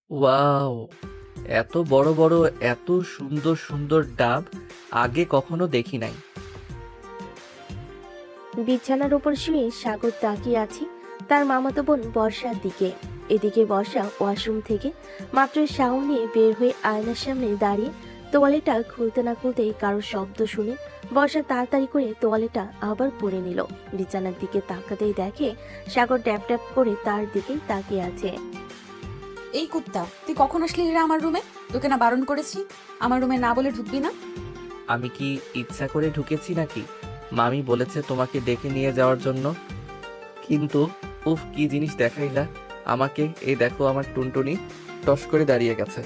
Wow! এত বড় বড়, এত সুন্দর সুন্দর ডাব আগে কখনো দেখি নাই। বিছানার উপর শুয়ে সাগর তাকিয়ে আছে তার মামাতো বোন বর্ষার দিকে। এদিকে বর্ষা ওয়াশরুম থেকে মাত্র শাওয়ার নিয়ে বের হয়ে আয়নার সামনে দাঁড়িয়ে তোয়ালেটা খুলতে না খুলতেই কারোর শব্দ শুনে বর্ষা তাড়াতাড়ি করে তোয়ালেটা আবার পরে নিল। বিছানার দিকে তাকাতেই দেখে সাগর ট্যাপ ট্যাপ করে তার দিকেই তাকিয়ে আছে। এই কুত্তা, তুই কখন আসলি রে আমার রুমে? তোকে না বারণ করেছি আমার রুমে না বলে ঢুকবি না। আমি কি ইচ্ছা করে ঢুকেছি নাকি? মামি বলেছে তোমাকে ডেকে নিয়ে যাওয়ার জন্য। কিন্তু উফ, কি জিনিস দেখাইলা আমাকে! এই দেখো আমার টুনটুনি টস করে দাঁড়িয়ে গেছে।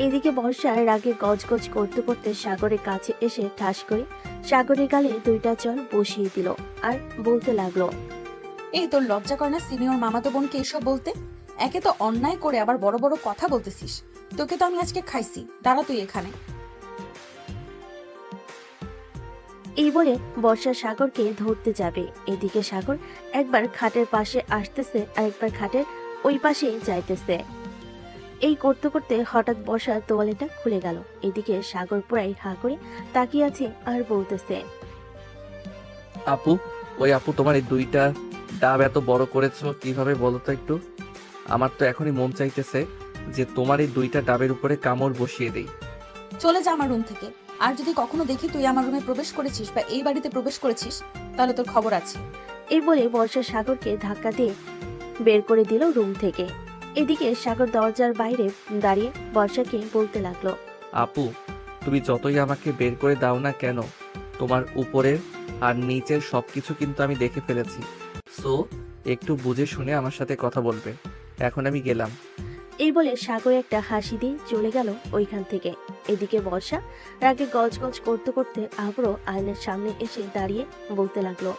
এদিকে বর্ষা রাগে গজগজ করতে করতে সাগরের কাছে এসে ঠাস করে সাগরের গালে দুইটা চর বসিয়ে দিল আর বলতে লাগলো। এই তোর লজ্জা করে না সিনিয়র মামাতো বোনকে এসব বলতে? একে তো অন্যায় করে আবার বড় বড় কথা বলতেছিস। তোকে তো আমি আজকে খাইছি, দাঁড়া তুই এখানে। এই বলে বর্ষা সাগরকে ধরতে যাবে। এদিকে সাগর একবার খাটের পাশে আসতেছে আর একবার খাটের ওই পাশে যাইতেছে। এই করতে করতে হঠাৎ বর্ষা তোয়ালেটা খুলে গেল। এদিকে সাগর পুরাই হা করে তাকিয়ে আছে আর বলতেছে। আপু, ওই আপু, তোমার এই দুইটা ডাব এত বড় করেছো কিভাবে বলো তো একটু? আমার তো এখনই মন চাইতেছে যে তোমার এই দুইটা ডাবের উপরে কামড় বসিয়ে দেই। চলে যা আমার রুম থেকে। আর যদি কখনো দেখি তুই আমার রুমে প্রবেশ করেছিস বা এই বাড়িতে প্রবেশ করেছিস, তাহলে তোর খবর আছে। এই বলে বর্ষা সাগরকে ধাক্কা দিয়ে বের করে দিল রুম থেকে। এদিকে সাগর দরজার বাইরে দাঁড়িয়ে বর্ষাকে বলতে লাগলো। আপু, তুমি যতই আমাকে বের করে দাও না কেন, তোমার উপরের আর নিচের সবকিছু কিন্তু আমি দেখে ফেলেছি। সো একটু বুঝে শুনে আমার সাথে কথা বলবে। এখন আমি গেলাম। এই বলে সাগর একটা হাসি দিয়ে চলে গেল ওইখান থেকে। এদিকে বর্ষা রাগে গজগজ করতে করতে আবারও আয়নার সামনে এসে দাঁড়িয়ে বলতে লাগলো।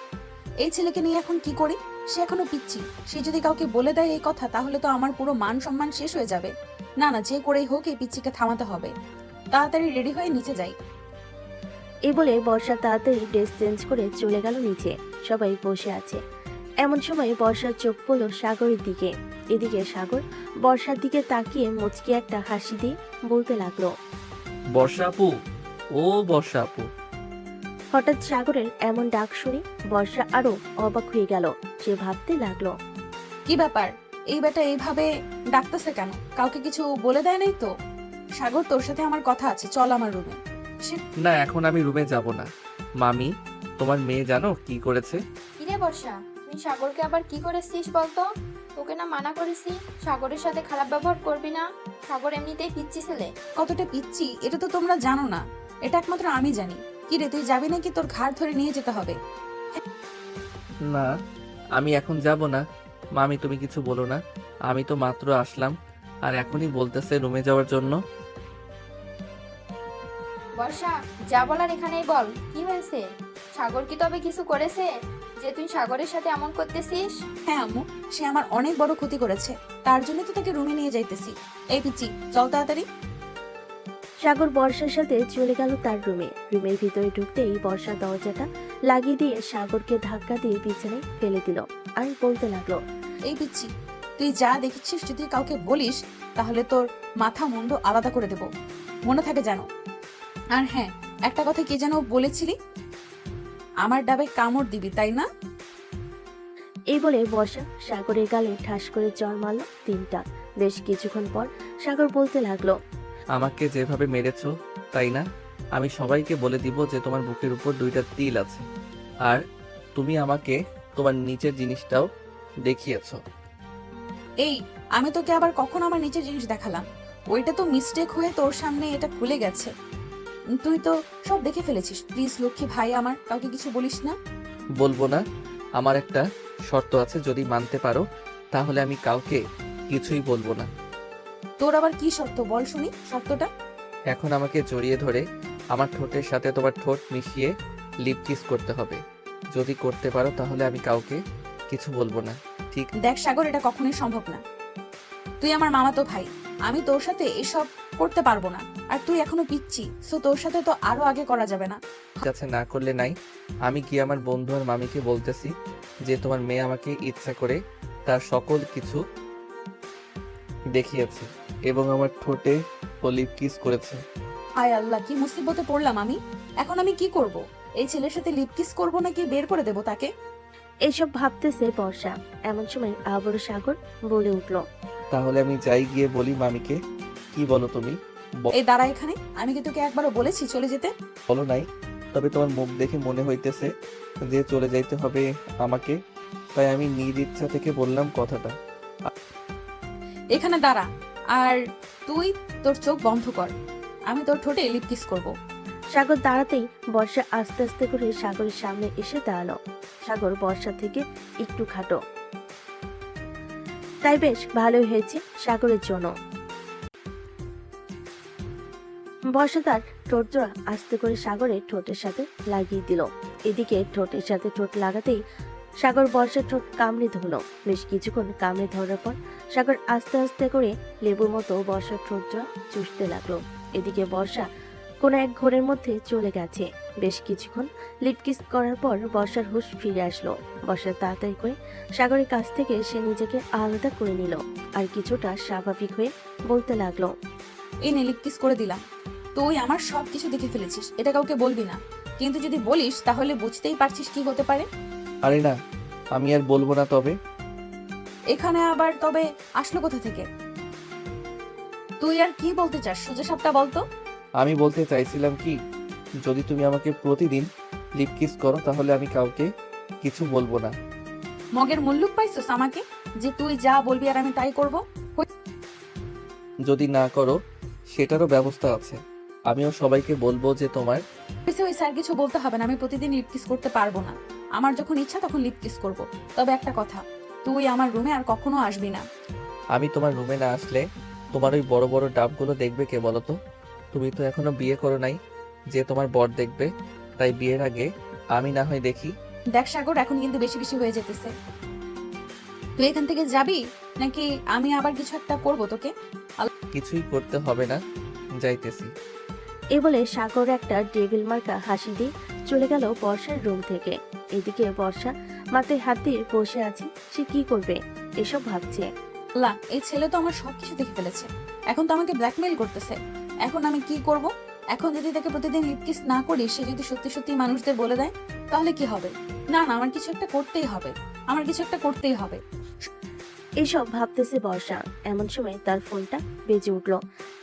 এই ছেলেকে নিয়ে এখন কি করি? সে এখনো পিচ্ছি। সে যদি কাউকে বলে দেয় এই কথা, তাহলে তো আমার পুরো মান সম্মান শেষ হয়ে যাবে। না না, যে করেই হোক এই পিচ্ছিকে থামাতে হবে। তাড়াতাড়ি রেডি হয়ে নিচে যাই। এই বলে বর্ষা তাড়াতাড়ি ড্রেস চেঞ্জ করে চলে গেল নিচে। সবাই বসে আছে। এমন সময় বর্ষার চোখ পড়ল সাগরের দিকে। এদিকে সাগর বর্ষার দিকে তাকিয়ে মুচকি একটা হাসি দিয়ে বলতে লাগলো। বর্ষা আপু, ও বর্ষা আপু। হঠাৎ সাগরের এমন ডাক শুনে বর্ষা আরো অবাক হয়ে গেল। সে ভাবতে লাগলো। কি ব্যাপার, এই বেটা এইভাবে ডাকতেছে কেন? কাউকে কিছু বলে দেয় নাই তো? সাগর, তোর সাথে আমার কথা আছে, চল আমার রুমে। সে না, এখন আমি রুমে যাব না। মামি, তোমার মেয়ে জানো কি করেছে? কিরে বর্ষা, তুই সাগরকে আবার কি করেছিস বলতো? তোকে না মানা করেছি সাগরের সাথে খারাপ ব্যবহার করবি না। সাগর এমনিতেই পিচ্ছি ছেলে। কতটা পিচ্ছি এটা তো তোমরা জানো না, এটা একমাত্র আমি জানি। কি রে, তুই যাবি নাকি তোর ঘাড় ধরে নিয়ে যেতে হবে? না, আমি এখন যাব না। মামি, তুমি কিছু বলো না। আমি তো মাত্র আসলাম আর এখনই বলতেছে রুমে যাওয়ার জন্য। বর্ষা, যা বলার এখানেই বল, কি হয়েছে? সাগর কি তবে কিছু করেছে যে তুই সাগরের সাথে এমন করতেছিস? হ্যাঁ আম্মু, সে আমার অনেক বড় ক্ষতি করেছে। তার জন্য তো তাকে রুমে নিয়ে যাইতেছি। এই পিচ্ছি, চল তাড়াতাড়ি। সাগর বর্ষার সাথে চলে গেল তার রুমে। রুমের ভিতরে ঢুকতেই বর্ষা দরজাটা লাগিয়ে দিয়ে সাগরকে ধাক্কা দিয়ে বিছানায় ফেলে দিল আর বলতে লাগলো। এই পিচ্ছি, তুই যা দেখেছিস যদি কাউকে বলিস, তাহলে তোর মাথা মুন্ড আলাদা করে দেব, মনে থাকে জানো। আর হ্যাঁ, একটা কথা কি যেন বলেছিলি, আমার ডাবে কামড় দিবি, তাই না? এই বলে বর্ষা সাগরের গালে ঠাস করে চড় মারল তিনটা। বেশ কিছুক্ষণ পর সাগর বলতে লাগলো। আমাকে যেভাবে মেরেছো, তাই না, আমি সবাইকে বলে দিব যে তোমার বুকের উপর দুইটা তিল আছে। আর তুমি আমাকে তোমার নিচের জিনিসটাও দেখিয়েছো। এই, আমি তোকে আবার কখন আমার নিচের জিনিস দেখালাম? ওইটা তো মিস্টেক হয়ে তোর সামনে এটা খুলে গেছে। তুই তো সব দেখে ফেলেছিস। প্লিজ লক্ষ্মী ভাই আমার, কাউকে কিছু বলিস না। বলবো না। আমার একটা শর্ত আছে, যদি মানতে পারো তাহলে আমি কাউকে কিছুই বলবো না। তোর আবার কি শর্ত বল শুনি, শর্তটা? এখন আমাকে জড়িয়ে ধরে আমার ঠোঁটের সাথে তোমার ঠোঁট মিশিয়ে লিপ কিস করতে হবে। যদি করতে পারো তাহলে আমি কাউকে কিছু বলবো না, ঠিক? দেখ সাগর, এটা কখনোই সম্ভব না। তুই আমার মামাতো ভাই, আমি তোর সাথে এসব করতে পারবো না। আর তুই এখনো পিচ্ছি, সো তোর সাথে তো আরো আগে করা যাবে না। ঠিক আছে, না করলে নাই। আমি কি আমার বন্ধু আর মামিকে বলতেছি যে তোমার মেয়ে আমাকে ইচ্ছা করে তার সকল কিছু দেখিয়েছে এবং আমার ঠোঁটে ও লিপ কিস করেছে। হায় আল্লাহ, কি মুসিবতে পড়লাম আমি। এখন আমি কি করব? এই ছেলের সাথে লিপ কিস করবো নাকি বের করে দেবো তাকে? এইসব ভাবতেছে বর্ষা। এমন সময় আবারও সাগর বলে উঠল। তাহলে আমি যাই গিয়ে বলি মামিকে। কি বলো তুমি? এই দাঁড়া এখানে। আমি কি তোকে একবারও বলেছি চলে যেতে? বলো নাই, তবে তোমার মুখ দেখে মনে হইতেছে যে চলে যাইতে হবে আমাকে, তাই আমি নিজ ইচ্ছা থেকে বললাম কথাটা। এখানে দাঁড়া। আর তুই তোর চোখ বন্ধ কর। আমি তোর ঠোঁটে লিপ কিস করবো। সাগর দাঁড়াতেই বর্ষা আস্তে আস্তে করে সাগরের সামনে এসে দাঁড়ালো। সাগর বর্ষা থেকে একটু খাটো, তাই বেশ ভালোই হয়েছে সাগরের জন্য। বর্ষা তার ঠোঁট জোড়া আস্তে করে সাগরের ঠোঁটের সাথে লাগিয়ে দিল। এদিকে ঠোঁটের সাথে ঠোঁট লাগাতেই সাগর বর্ষার ঠোঁট কামড়ে ধরলো। বেশ কিছুক্ষণ কামড়ে ধরার পর সাগর আস্তে আস্তে করে লেবুর মতো বর্ষার ঠোঁট জোড়া চুষতে লাগলো। এদিকে বর্ষা কোন এক ঘোরের মধ্যে চলে গেছে। বেশ কিছুক্ষণ লিপকিস করার পর বর্ষার হুঁশ ফিরে আসলো। বর্ষা তাড়াতাড়ি করে সাগরের কাছ থেকে সে নিজেকে আলাদা করে নিল আর কিছুটা স্বাভাবিক হয়ে বলতে লাগলো। এই নে লিপ কিস করে দিলাম। তুই আমার সবকিছু দেখে ফেলেছিস, এটা কাউকে বলবি না। কিন্তু যদি বলিস তাহলে বুঝতেই পারছিস কি হতে পারে। আরে না, আমি আর বলবো না। তবে এখানে আবার তবে আসলো কোথা থেকে? তুই আর কি বলতে চাস সোজা সাপটা বলতো। আমি বলতে চাইছিলাম কি, যদি তুমি আমাকে প্রতিদিন লিপ কিস করো তাহলে আমি কাউকে কিছু বলবো না। মগের মুল্লুক পাইছস আমাকে, যে তুই যা বলবি আর আমি তাই করব? যদি না করো সেটারও ব্যবস্থা আছে। আমিও সবাইকে বলবো যে তোমার। ওই স্যার কিছু বলতে হবে না, আমি প্রতিদিন লিপ কিস করতে পারবো না। আমার যখন ইচ্ছা তখন লিপ কিস করবো। তবে একটা কথা, তুই আমার রুমে আর কখনো আসবি না। আমি তোমার রুমে না আসলে তোমার ওই বড় বড় ডাবগুলো দেখবে কে বলো তো? তুমি তো এখনো বিয়ে করো নাই যে তোমার বর দেখবে, তাই বিয়ের আগে আমি না হয় দেখি। দেখ সাগর, এখন কিন্তু বেশি বেশি হয়ে যেতেছে। তুই এখান থেকে যাবি নাকি আমি আবার কিছু একটা করবো তোকে? কিছুই করতে হবে না, যাইতেছি। এ বলে সাগর একটা ডেভিল মার্কা হাসি দিয়ে চলে গেল বর্ষার রুম থেকে। এদিকে বর্ষা মাথায় হাত দিয়ে বসে আছে। সে কি করবে এসব ভাবছে। আল্লাহ, এই ছেলে তো আমার সবকিছু দেখে ফেলেছে। এখন তো আমাকে ব্ল্যাকমেইল করতেছে। এখন আমি কি করব? এখন যদি তাকে প্রতিদিন লিপ কিস না করি, সে যদি সত্যি সত্যি মানুষদের বলে দেয় তাহলে কি হবে? না না, আমার কিছু একটা করতেই হবে। আমার কিছু একটা করতেই হবে। এসব ভাবতেছে বর্ষা। এমন সময় তার ফোনটা বেজে উঠল।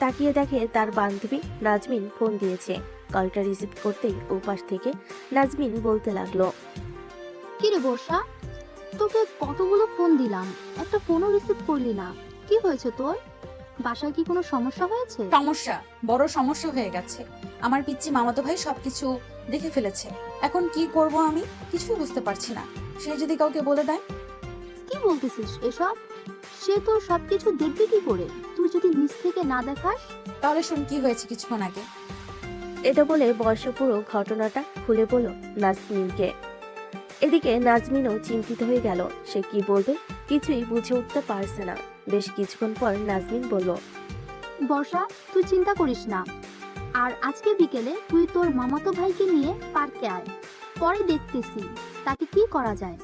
তাকিয়ে দেখে তার বান্ধবী নাজমিন ফোন দিয়েছে। কলটা রিসিভ করতেই ওপাশ থেকে নাজমিন বলতে লাগলো। কি রে বর্ষা, তোকে কতগুলো ফোন দিলাম, একটা ফোনও রিসিভ করলি না। কি হয়েছে তোর? বাসায় কি কোনো সমস্যা হয়েছে? সমস্যা, বড় সমস্যা হয়ে গেছে। আমার পিচ্চি মামাতো ভাই সবকিছু দেখে ফেলেছে। এখন কি করব আমি কিছুই বুঝতে পারছি না। সে যদি কাউকে বলে দেয়? কি বলতেছিস এসব? সে তোর সবকিছু দেখবে কি করে, তুই যদি নিজ থেকে না দেখাস? তাহলে শুন কি হয়েছে কিছুক্ষণ আগে। এটা বলে বর্ষা পুরো ঘটনাটা খুলে বলল নাজমিনকে। এদিকে নাজমিনও চিন্তিত হয়ে গেল। সে কি বলবে কিছুই বুঝে উঠতে পারছে না। বেশ কিছুক্ষণ পর নাজমিন বলল। বর্ষা, তুই চিন্তা করিস না। আর আজকে বিকেলে তুই তোর মামাতো ভাইকে নিয়ে পার্কে আয়। পরে দেখতেছি তাকে কি করা যায়।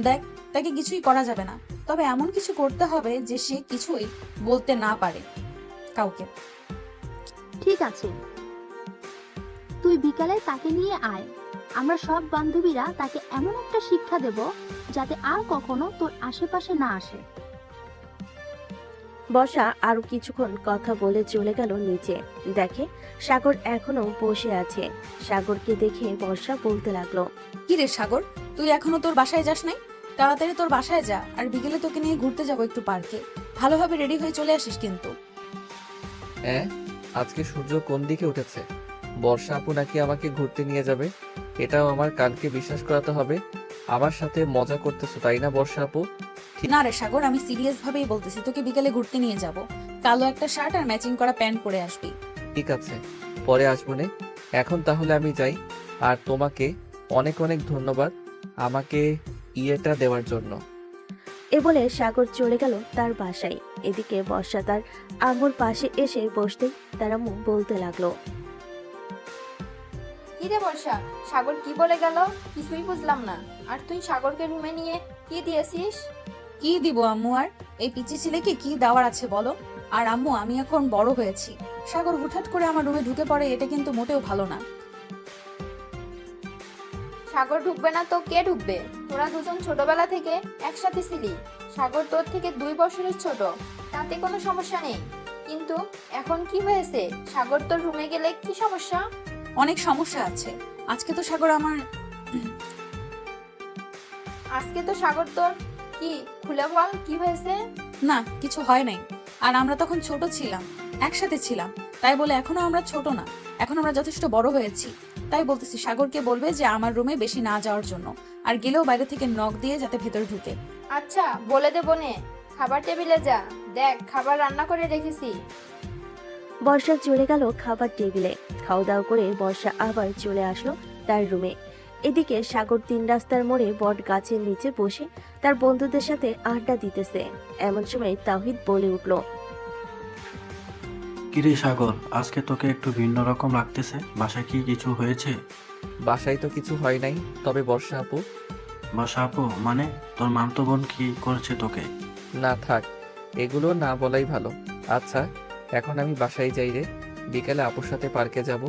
দেখ, তাকে কিছুই করা যাবে না, তবে এমন কিছু করতে হবে যে সে কিছুই বলতে না পারে কাউকে। ঠিক আছে, তুই বিকালে তাকে নিয়ে আয়। আমরা সব বান্ধবীরা তাকে এমন একটা শিক্ষা দেব যাতে আর কখনো তোর আশেপাশে না আসে। বর্ষা আরো কিছুক্ষণ কথা বলে চলে গেল নিচে। দেখে সাগর এখনো বসে আছে। সাগরকে দেখে বর্ষা বলতে লাগলো। কি রে সাগর, তুই এখনো তোর বাসায় যাস নাই? তাড়াতাড়ি তোর বাসায় যা, আর বিকেলে তোকে নিয়ে ঘুরতে যাবো একটু পার্কে। ভালোভাবে রেডি হয়ে চলে আসিস কিন্তু। হ্যাঁ, আজকে সূর্য কোন দিকে উঠেছে? বর্ষা আপু নাকি আমাকে ঘুরতে নিয়ে যাবে? এটাও আমার কানকে বিশ্বাস করাতে হবে। আমার সাথে মজা করতেছো তাই না বর্ষা আপু? না রে সাগর, আমি সিরিয়াস ভাবেই বলতেছি, তোকে বিকেলে ঘুরতে নিয়ে যাব। কালো একটা শার্ট আর ম্যাচিং করা প্যান্ট পরে আসবি। ঠিক আছে, পরে আসবো নে। এখন তাহলে আমি যাই। আর তোমাকে অনেক অনেক ধন্যবাদ আমাকে ইয়েটা দেওয়ার জন্য। এ বলে সাগর চলে গেল তার বাসায়। এদিকে বর্ষা তার আম্মুর পাশে এসে বসতেই তার আম্মু বলতে লাগলো। কি রে বর্ষা, সাগর কি বলে গেল? কিছুই বুঝলাম না। আর তুই সাগরকে রুমে নিয়ে কি দিয়েছিস? কি দিব আম্মু আর? এই পিচি ছেলেকে কি দেওয়ার আছে বলো? আর আম্মু, আমি এখন বড় হয়েছি। সাগর হুটহাট করে আমার রুমে ঢুকে পড়ে, এটা কিন্তু মোটেও ভালো না। সাগর ঢুকবে না তো কে ঢুকবে? তোরা দুজন ছোটবেলা থেকে একসাথে ছিলি। সাগর তোর থেকে 2 বছরের ছোট, তাতে কোনো সমস্যা নেই। কিন্তু এখন কি হয়েছে? সাগর তোর রুমে গেলে কি সমস্যা? অনেক সমস্যা আছে। আজকে তো সাগর আমার আজকে তো সাগর তোর কি, খুলে বল কি হয়েছে? না, কিছু হয় নাই। আর আমরা তখন ছোট ছিলাম, একসাথে ছিলাম। তাই বলে এখনো আমরা ছোট না, এখন আমরা যথেষ্ট বড় হয়েছি। তাই বলতেছি সাগরকে বলবে যে আমার রুমে বেশি না যাওয়ার জন্য, আর গেলেও বাইরে থেকে নক দিয়ে যাতে ভেতরে ঢুকে। আচ্ছা, বলে দেবো নে। খাবার টেবিলে যা, দেখ খাবার রান্না করে রেখেছি। বর্ষা চলে গেল খাবার টেবিলে। খাওয়া দাওয়া করে বর্ষা আবার চলে আসলো তার রুমে। এদিকে সাগর 3 রাস্তার মোড়ে বট গাছের নিচে বসে তার বন্ধুদের সাথে আড্ডা দিতেছে। এমন সময় তাওহিদ বলে উঠল, কিরে সাগর, আজকে তোকে একটু ভিন্ন রকম লাগতেছে। বাসায় কি কিছু হয়েছে? বাসায় তো কিছু হয় নাই, তবে বর্ষা আপু। বাসা আপু মানে? তোর মামতো বোন কি করেছে তোকে? না থাক, এগুলো না বলাই ভালো। আচ্ছা, এখন আমি বাসায় যাই রে। বিকেলে আপুর সাথে পার্কে যাব,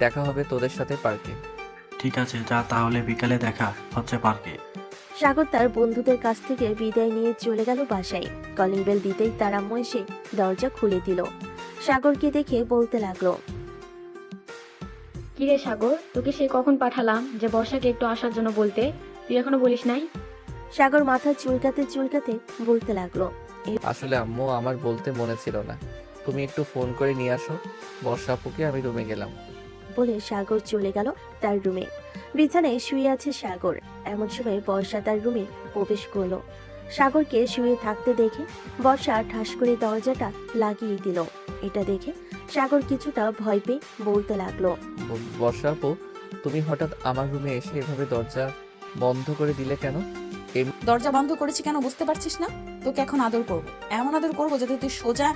দেখা হবে তোদের সাথে পার্কে। ঠিক আছে, যা তাহলে, বিকালে দেখা হচ্ছে পার্কে। সাগর তার বন্ধুদের কাছ থেকে বিদায় নিয়ে চলে গেল বাসায়। কলিং বেল দিতেই তার আম্মু এসে দরজা খুলে দিল। সাগরকে দেখে বলতে লাগলো, কিরে সাগর, তোকে সে কখন পাঠালাম যে বর্ষাকে একটু আসার জন্য বলতে, তুই এখনো বলিস নাই? সাগর মাথা চুলকাতে চুলকাতে বলতে লাগলো, আসলে আম্মু, আমার বলতে মনে ছিল না। তুমি একটু ফোন করে নিয়ে আসো বর্ষা আপুকে, আমি রুমে গেলাম। বলে সাগর চলে গেল তার রুমে। বিছানায় শুয়ে আছে সাগর। এমন সময় বর্ষা তার রুমে প্রবেশ করলো। সাগরকে শুয়ে থাকতে দেখে বর্ষা ঠাস করে দরজাটা লাগিয়ে দিল। এটা দেখে সাগর কিছুটা ভয় পেয়ে বলতে লাগলো, বর্ষা আপু, তুমি হঠাৎ আমার রুমে এসে এভাবে দরজা বন্ধ করে দিলে কেন? দরজা বন্ধ করেছি কেন বুঝতে পারছিস না? তোকে এখন আদর করব, এমন আদর করব যাতে তুই সোজা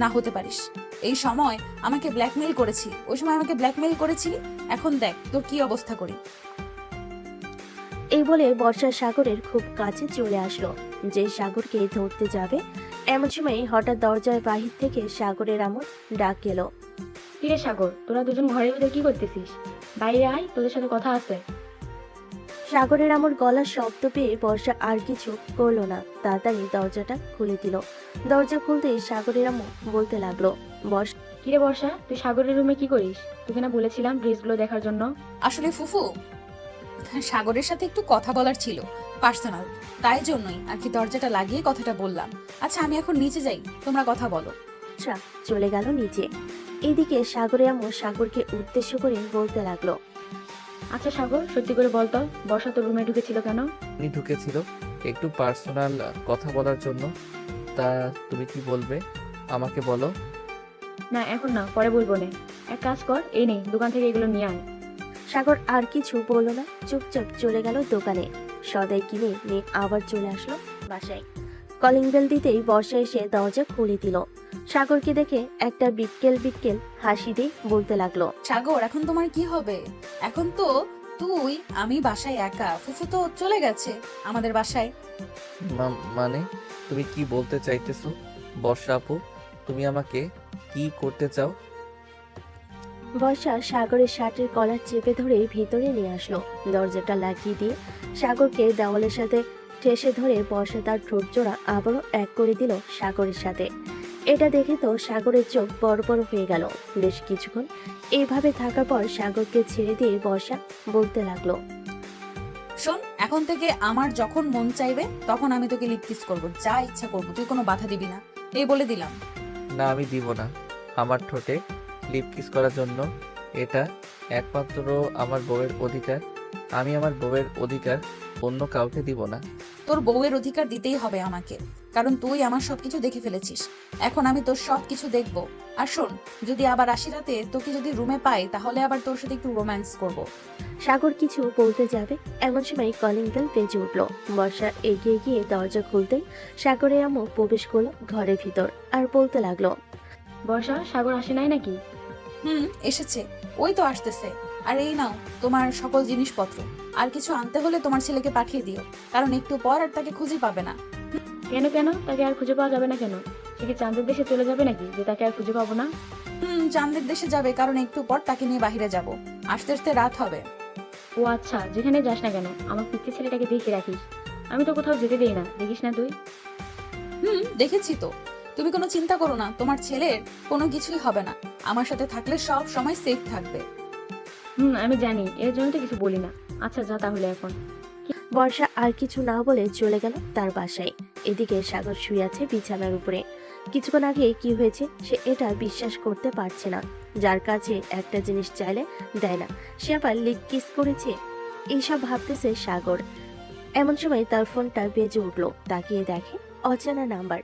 না হতে পারিস। এই সময় আমাকে ব্ল্যাকমেইল করেছিলি, ওই সময় আমাকে ব্ল্যাকমেইল করেছিলি, এখন দেখ তোর কি অবস্থা করি। এই বলে বর্ষা সাগরের খুব কাছে চলে আসলো, যে সাগরকে ধরতে যাবে। এমন সময় হঠাৎ দরজার বাহির থেকে সাগরের আমর ডাক গেল, কিরে সাগর, তোরা দুজন ঘরের ভিতরে কি করতেছিস? বাইরে আয়, তোদের সাথে কথা আছে। সাগরের আমর গলার শব্দ পেয়ে বর্ষা আর কিছু করলো না, তাড়াতাড়ি দরজাটা খুলে দিল। দরজা খুলতেই সাগরের আমর বলতে লাগলো, বর্ষা, কিরে বর্ষা, তুই সাগরের রুমে কি করিস? তোকে না বলেছিলাম ড্রেসগুলো দেখার জন্য? আসলে ফুফু, সাগরের সাথে একটু কথা বলার ছিল, পার্সোনাল, তাই জন্যই আর কি দরজাটা লাগিয়ে কথাটা বললাম। আচ্ছা, আমি এখন নিচে যাই, তোমরা কথা বলো। চলে গেল নিচে। এদিকে সাগরের আমর সাগরকে উদ্দেশ্য করে বলতে লাগলো, আচ্ছা সাগর, সত্যি করে বলতো, বর্ষা তোর রুমে ঢুকেছিল কেন? উনি ঢুকেছিল একটু পার্সোনাল কথা বলার জন্য। তা তুমি কি বলবে আমাকে বলো। না এখন না, পরে বলবো নে। এক কাজ কর, এই নে, দোকান থেকে এগুলো নিয়ে আয়। সাগর আর কিছু বলল না, চুপচাপ চলে গেল দোকানে। সদাই কিনে নিয়ে আবার চলে আসলো বাসায়। কলিং বেল দিতেই বর্ষা এসে দরজা খুলে দিল। সাগরকে দেখে একটা বিটকেল বিটকেল হাসি দিয়ে বলতে লাগলো, সাগর, এখন তোমার কি হবে? এখন তো তুই আমি বাসায় একা, ফুফু তো চলে গেছে আমাদের বাসায়। মানে তুমি কি বলতে চাইতেছো বর্ষা আপু? তুমি আমাকে কি করতে চাও? বর্ষা সাগরের শার্টের কলার চেপে ধরে ভিতরে নিয়ে আসলো। দরজাটা লাগিয়ে দিয়ে সাগরকে দেওয়ালের সাথে ঠেসে ধরে বর্ষা তার ঠোঁট জোড়া আবারও এক করে দিল সাগরের সাথে। এটা দেখে তো সাগরের চোখ বড় বড় হয়ে গেল। বেশ কিছুক্ষণ এইভাবে থাকার পর সাগরকে ছেড়ে দিয়ে বর্ষা বলতে লাগলো, শোন, এখন থেকে আমার যখন মন চাইবে তখন আমি তোকে লিপ কিস করবো, যা ইচ্ছা করবো, তুই কোনো বাধা দিবি না, এই বলে দিলাম। না, আমি দিব না। আমার ঠোঁটে লিপ কিস করার জন্য এটা একমাত্র আমার বউয়ের অধিকার। আমি আমার বউয়ের অধিকার অন্য কাউকে দিব না। তোর বউয়ের অধিকার দিতেই হবে আমাকে, কারণ তুই আমার সবকিছু দেখে ফেলেছিস। এখন আমি তোর সবকিছু দেখবো। আর শোন, যদি আবার আসি রাতে তোকে যদি রুমে পাই, তাহলে আবার তোর সাথে একটু রোম্যান্স করব। সাগর কিছু বলতে যাবে, এমন সময় কলিং বেল বেজে উঠল। বর্ষা এগিয়ে গিয়ে দরজা খুলতেই সাগরের আম্মু প্রবেশ করলো ঘরের ভিতর আর বলতে লাগলো, বর্ষা, সাগর আসে নাই নাকি? এসেছে, ওই তো আসতেছে। আর এই নাও তোমার সকল জিনিসপত্র। আর কিছু আনতে হলে তোমার ছেলেকে পাঠিয়ে দিও, কারণ একটু পর আর তাকে খুঁজে পাবে না। কেন কেন তাকে আর খুঁজে পাওয়া যাবে না কেন? সে কি চাঁদের দেশে চলে যাবে নাকি যে তাকে আর খুঁজে পাবো না? চাঁদের দেশে যাবে, কারণ একটু পর তাকে নিয়ে বাইরে যাব। আস্তে আস্তে রাত হবে। ও আচ্ছা, যেখানে যাস না কেন আমার পিচ্ছি ছেলেটাকে দেখে রাখিস। আমি তো কোথাও যেতে দেই না, দেখিস না তুই? দেখেছি তো। তুমি কোনো চিন্তা করো না, তোমার ছেলের কোনো কিছুই হবে না। আমার সাথে থাকলে সব সময় সেফ থাকবে। আমি জানি, এর জন্য তো কিছু বলি না। আচ্ছা যা তাহলে এখন। বর্ষা আর কিছু না বলে চলে গেল তার বাসায়। এদিকে সাগর শুয়ে আছে বিছানার উপরে। কিছুক্ষণ আগে কি হয়েছে সে এটা বিশ্বাস করতে পারছে না। যার কাছে একটা জিনিস চাইলে দেয় না, সে আবার লিক কিস করেছে। এইসব ভাবতেছে সাগর। এমন সময় তার ফোনটা বেজে উঠলো। তাকিয়ে দেখে অচেনা নাম্বার।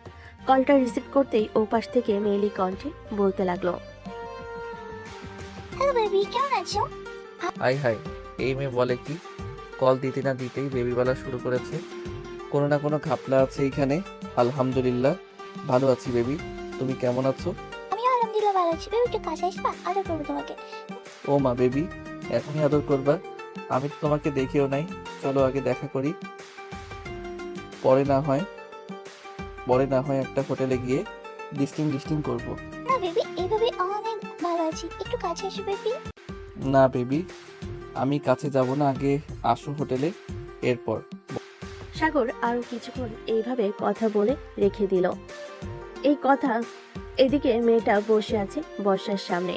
কলটা রিসিভ করতেই ওপাশ থেকে মেয়েলি কণ্ঠে বলতে লাগলো, হ্যালো বেবি, কেমন আছো? হাই হাই, এই মেয়ে বলে কি? কল দিতে না দিতেই বেবি বলা শুরু করেছে। কোনো না কোনো ঘাপলা আছে এইখানে। আলহামদুলিল্লাহ ভালো আছি বেবি, তুমি কেমন আছো? আমি আলহামদুলিল্লাহ ভালো আছি। বেবি একটু কাছে আসবা, আদর করবো তোমাকে। ও মা বেবি, এখনই আদর করবা? আমি তো তোমাকে দেখেও নাই। চলো আগে দেখা করি, পরে না হয় একটা হোটেলে গিয়ে ডিস্টিং করবো। না বেবি, এইভাবে অনেক ভালো আছি, একটু কাছে এসো বেবি। না বেবি, আমি কাছে যাব না, আগে আসো হোটেলে, এরপর। সাগর আরো কিছুক্ষণ এইভাবে কথা বলে রেখে দিল। এই কথা এদিকে মেয়েটা বসে আছে বর্ষার সামনে।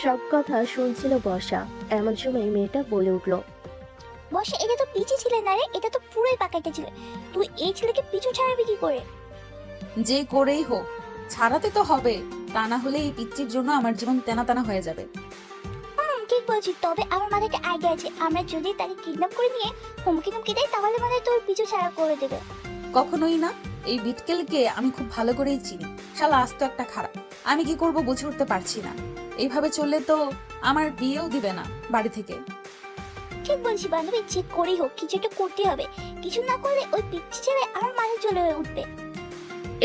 সব কথা শুনছিল বর্ষা। এমন সময় মেয়েটা বলে উঠল, বসে, এটা তো পিছু ছিলে না রে, এটা তো পুরোই পাকাইতে ছিল। তুই এই ছেলেকে পিছু ছাড়াবি কি করে? যে করেই হোক ছাড়াতে তো হবে, তা না হলে এই পিচ্চির জন্য আমার জীবন তেনা তেনা হয়ে যাবে। ঠিক বলছি, তবে আমার মাথায় একটা আইডিয়া আছে। আমরা যদি তাকে কিডন্যাপ করে নিয়ে হুমকি টুমকি দেয়, তাহলে মানে তোর পিছু ছাড়া করে দেবে। কখনোই না। এই বিটকেলকে আমি খুব ভালো করেই চিনি। শালা আস্ত একটা খারাপ। আমি কি করব বুঝে উঠতে পারছি না। এইভাবে চললে তো আমার বিয়েও দিবে না বাড়ি থেকে। ঠিক বলছি বান্ধবী, চেক করেই হোক কিছু একটা করতে হবে। কিছু না করলে ওই পিচ্ছি ছেলে আমার মাথায় চলে উঠবে।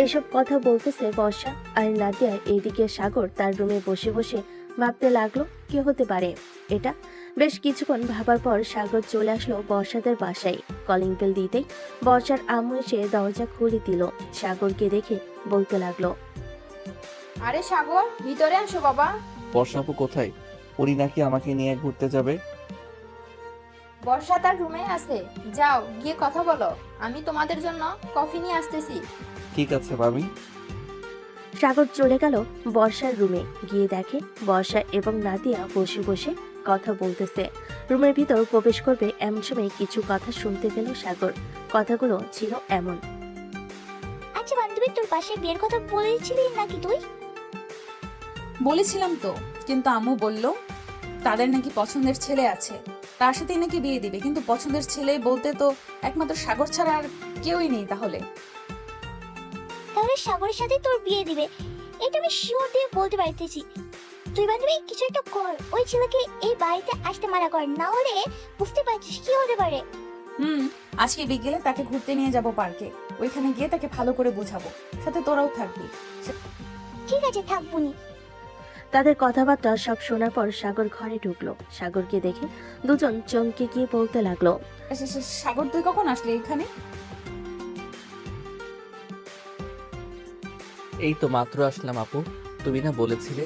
এসব কথা বলতেছে বর্ষা আর নাদিয়া। এইদিকে সাগর তার রুমে বসে বসে ভাবতে লাগলো কে হতে পারে এটা। বেশ কিছুক্ষণ ভাবার পর সাগর চলে আসলো বর্ষাদের বাসায়। কলিং বেল দিতেই বর্ষার আম্মু এসে দরজা খুলে দিল। সাগরকে দেখে বলতে লাগলো, আরে সাগর, ভিতরে আসো বাবা। বর্ষাপু কোথায়? উনি নাকি আমাকে নিয়ে ঘুরতে যাবে। বর্ষা তার রুমে আছে, যাও গিয়ে কথা বলো। আমি তোমাদের জন্য কফি নিয়ে আসতেছি। ঠিক আছে মামি। সাগর চলে গেল বর্ষার রুমে। গিয়ে দেখে বর্ষা এবং নাদিয়া বসে বসে কথা বলতেছে। রুমের ভিতর প্রবেশ করবে এমন সময় কিছু কথা শুনতে পেল সাগর। কথাগুলো ছিল এমন, আচ্ছা বান্ধবী, তোর বাসায় বিয়ের কথা বলেছিলি নাকি তুই? বলেছিলাম তো, কিন্তু আম্মু বলল তাদের নাকি পছন্দের ছেলে আছে, তার সাথেই নাকি বিয়ে দিবে। কিন্তু পছন্দের ছেলে বলতে তো একমাত্র সাগর ছাড়া আর কেউই নেই। তাহলে সাগরের সাথে তোর বিয়ে দিবে, এটা আমি শিওর দিয়ে বলতে পারতেছি। তুই বান্ধবী কিছু একটা কর, ওই ছেলেকে এই বাড়িতে আসতে মানা কর, না হলে বুঝতে পারছিস কি হতে পারে। আজকে বিকেলে তাকে ঘুরতে নিয়ে যাব পার্কে। ওইখানে গিয়ে তাকে ভালো করে বোঝাবো, সাথে তোরাও থাকবি। ঠিক আছে, থাকবুনি। তাদের কথাবার্তা সব শোনার পর সাগর ঘরে ঢুকলো। সাগরকে দেখে দুজন চমকে গিয়ে বলতে লাগলো, সাগর তুই কখন আসলি এখানে? এই তো মাত্র আসলাম আপু। তুমি না বলেছিলে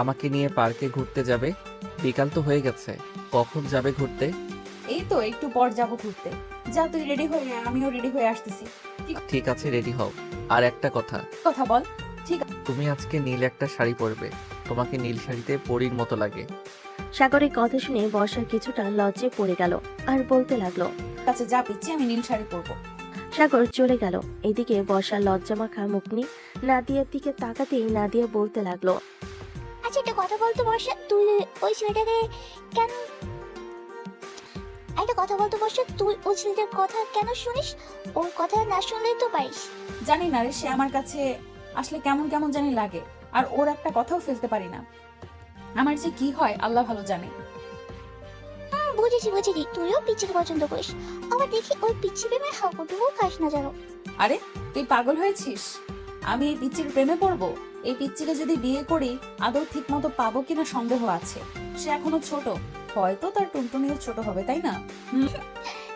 আমাকে নিয়ে পার্কে ঘুরতে যাবে? বিকাল তো হয়ে গেছে, কখন যাবে ঘুরতে? এই তো একটু পর যাব ঘুরতে। যা তুই রেডি হয়ে আয়, আমিও রেডি হয়ে আসতেছি। ঠিক আছে, রেডি হও। আর একটা কথা, কথা বল। তুমি আজকে নীল একটা শাড়ি পরবে, তোমাকে নীল শাড়িতে পরীর মতো লাগে। সাগরের কথা শুনে বর্ষা কিছুটা লজ্জে পড়ে গেল আর বলতে লাগলো, কাছে যা পিচ্ছি, আমি নীল শাড়ি পরবো। সাগর চলে গেল। এদিকে বর্ষা লজ্জামাখা মুখ নিয়ে নাদিয়ার দিকে তাকাতেই নাদিয়া বলতে লাগলো, আচ্ছা একটা কথা বলতো বর্ষা, তুই ওই ছেলেটাকে কেন একটা কথা বলতো বর্ষা, তুই ওই ছেলেটার কথা কেন শুনিস? ওর কথা না শুনলেই তো পারিস। জানি না রে, সে আমার কাছে আসলে কেমন কেমন জানি লাগে, আর ওর একটা কথাও ফেলতে পারি না। আমার যে কি হয় আল্লাহ ভালো জানে। বুঝেছি, তুইও পিচ্ছিকে পছন্দ করিস, আবার দেখি ওই পিচ্ছি প্রেমে হাঁকুটুকু খাস না জানো। আরে তুই পাগল হয়েছিস? আমি এই পিচ্চির প্রেমে পড়বো? এই পিচ্চিকে যদি বিয়ে করি আদৌ ঠিক মতো পাবো কিনা সন্দেহ আছে। সে এখনো ছোট, হয়তো তার টুনটুনিও ছোট হবে, তাই না?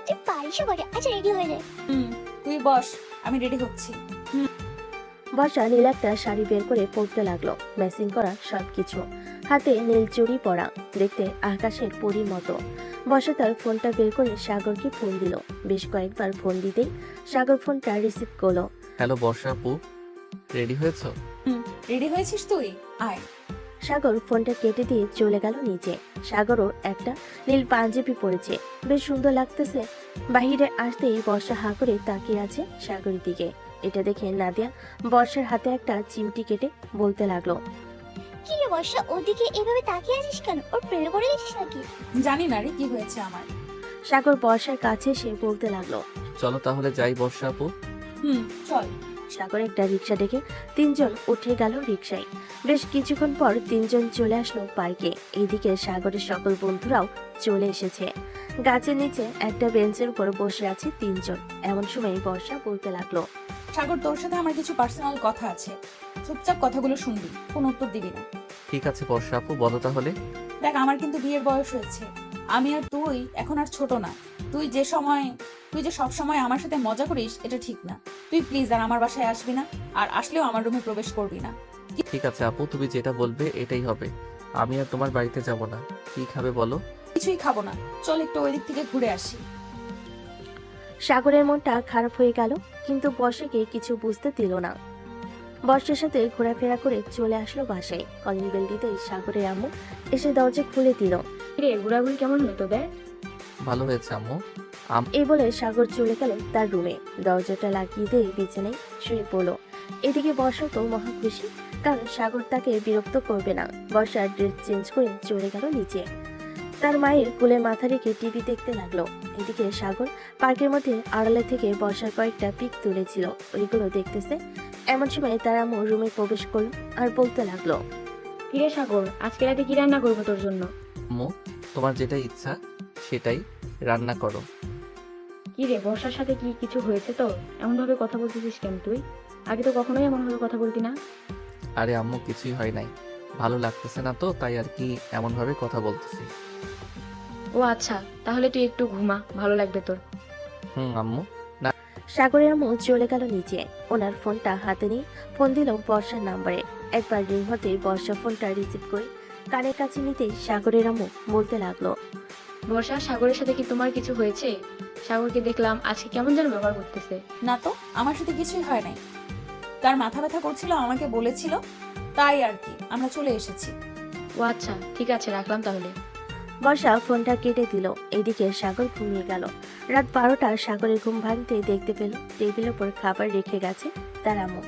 তুই পারিস বটে। আচ্ছা রেডি হয়ে যায়। তুই বস, আমি রেডি হচ্ছি। বর্ষা নীল একটা শাড়ি বের করে পরতে লাগলো, ম্যাচিং করা সবকিছু, হাতে নীল চুড়ি পরা, দেখতে আকাশের পরীর মতো। বর্ষা তার ফোনটা বের করে সাগরকে ফোন দিল। বেশ কয়েকবার ফোন দিতেই সাগর ফোনটা রিসিভ করলো। হ্যালো বর্ষা আপু, রেডি হয়েছো? রেডি হয়েছিস তুই? আয়। সাগর ফোনটা কেটে দিয়ে চলে গেল নিচে। সাগরও একটা নীল পাঞ্জাবি পরেছে, বেশ সুন্দর লাগতেছে। বাহিরে আসতেই বর্ষা হা করে তাকিয়ে আছে সাগরের দিকে। এটা দেখে নাদিয়া বর্ষার হাতে একটা চিমটি কেটে বলতে লাগলো, কি রে বর্ষা, ওদিকে এভাবে তাকিয়ে আছিস কেন? ওর প্রেমে পড়ে গেছিস নাকি? জানি না রে কি হয়েছে আমার। সাগর বর্ষার কাছে এসে বলতে লাগলো। চলো তাহলে যাই বর্ষা আপু। চল। সাগর একটা রিক্সা ডেকে তিনজন উঠে গেল রিক্সায়। বেশ কিছুক্ষণ পর তিনজন চলে আসলো পার্কে। এইদিকে সাগরের সকল বন্ধুরাও চলে এসেছে। গাছের নিচে একটা বেঞ্চের উপর বসে আছে তিনজন। এমন সময় বর্ষা বলতে লাগলো, সাগর, তোর সাথে আমার কিছু পার্সোনাল কথা আছে, চুপচাপ কথাগুলো শুনবি, কোনো উত্তর দিবি না। ঠিক আছে বর্ষা আপু, বলো তাহলে। দেখ, আমার কিন্তু বিয়ের বয়স হয়েছে। আমি আর তুই এখন আর ছোট না। তুই যে সব সময় আমার সাথে মজা করিস, এটা ঠিক না। তুই প্লিজ আর আমার বাসায় আসবি না, আর আসলেও আমার রুমে প্রবেশ করবি না। ঠিক আছে আপু, তুমি যেটা বলবে এটাই হবে। আমি আর তোমার বাড়িতে যাব না। কি খাবে বলো? কিছুই খাবো না, চল একটু ওই দিক থেকে ঘুরে আসি। সাগরের মনটা খারাপ হয়ে গেল, কিন্তু বর্ষাকে কিছু বুঝতে দিল না। বর্ষার সাথে ঘোরাফেরা করে চলে আসলো বাসায়। কলিং বেল দিতেই সাগরের আম্মু এসে দরজা খুলে দিল। রে ঘোরাঘুরি কেমন হলো তোদের? ভালো হয়েছে আম্মু। এই বলে সাগর চলে গেল তার রুমে। দরজাটা লাগিয়ে দিয়ে বিছানায় শুয়ে পড়ল। এদিকে বর্ষা তো মহা খুশি, কারণ সাগর তাকে বিরক্ত করবে না। বর্ষা ড্রেস চেঞ্জ করে চলে গেল নিচে। তার মায়ের কোলে মাথা রেখে টিভি দেখতে লাগলো। এদিকে সাগর পার্কের মধ্যে আড়ালে থেকে বর্ষার কয়েকটা পিক তুলেছিল, ওইগুলো দেখতেছে। এমন সময় তার আম্মু রুমে প্রবেশ করলো আর বলতে লাগলো, কিরে সাগর, আজকে রাতে কি রান্না করবো তোর জন্য? আম্মু, তোমার যেটা ইচ্ছা সেটাই রান্না করো। কি রে, বর্ষার সাথে কি কিছু হয়েছে তো? এমন ভাবে কথা বলতেছিস কেন তুই? আগে তো কখনোই এমন ভাবে কথা বলতি না। আরে আম্মু, কিছুই হয় নাই, ভালো লাগতেছে না তো, তাই আর কি এমন ভাবে কথা বলতেছি। ও আচ্ছা, তাহলে তুই একটু ঘুমা, ভালো লাগবে তোর। আম্মু। সাগরের আম্মু চলে গেল নিচে। ওনার ফোনটা হাতে নিয়ে ফোন দিল বর্ষার নাম্বারে। একবার রিং হতে বর্ষা ফোনটা রিসিভ করে কানের কাছে নিতেই সাগরের আম্মু বলতে লাগলো, বর্ষা, সাগরের সাথে কি তোমার কিছু হয়েছে? সাগরকে দেখলাম আজকে কেমন যেন ব্যবহার করতেছে। না তো, আমার সাথে কিছুই হয় নাই। তার মাথা ব্যথা করছিল, আমাকে বলেছিল, তাই আর কি আমরা চলে এসেছি। ও আচ্ছা, ঠিক আছে, রাখলাম তাহলে। বর্ষা ফোনটা কেটে দিল। এদিকে সাগর ঘুমিয়ে গেল। রাত 12টা সাগরের ঘুম ভাঙতে দেখতে পেল টেবিলের উপর খাবার রেখে গেছে তার আম্মু।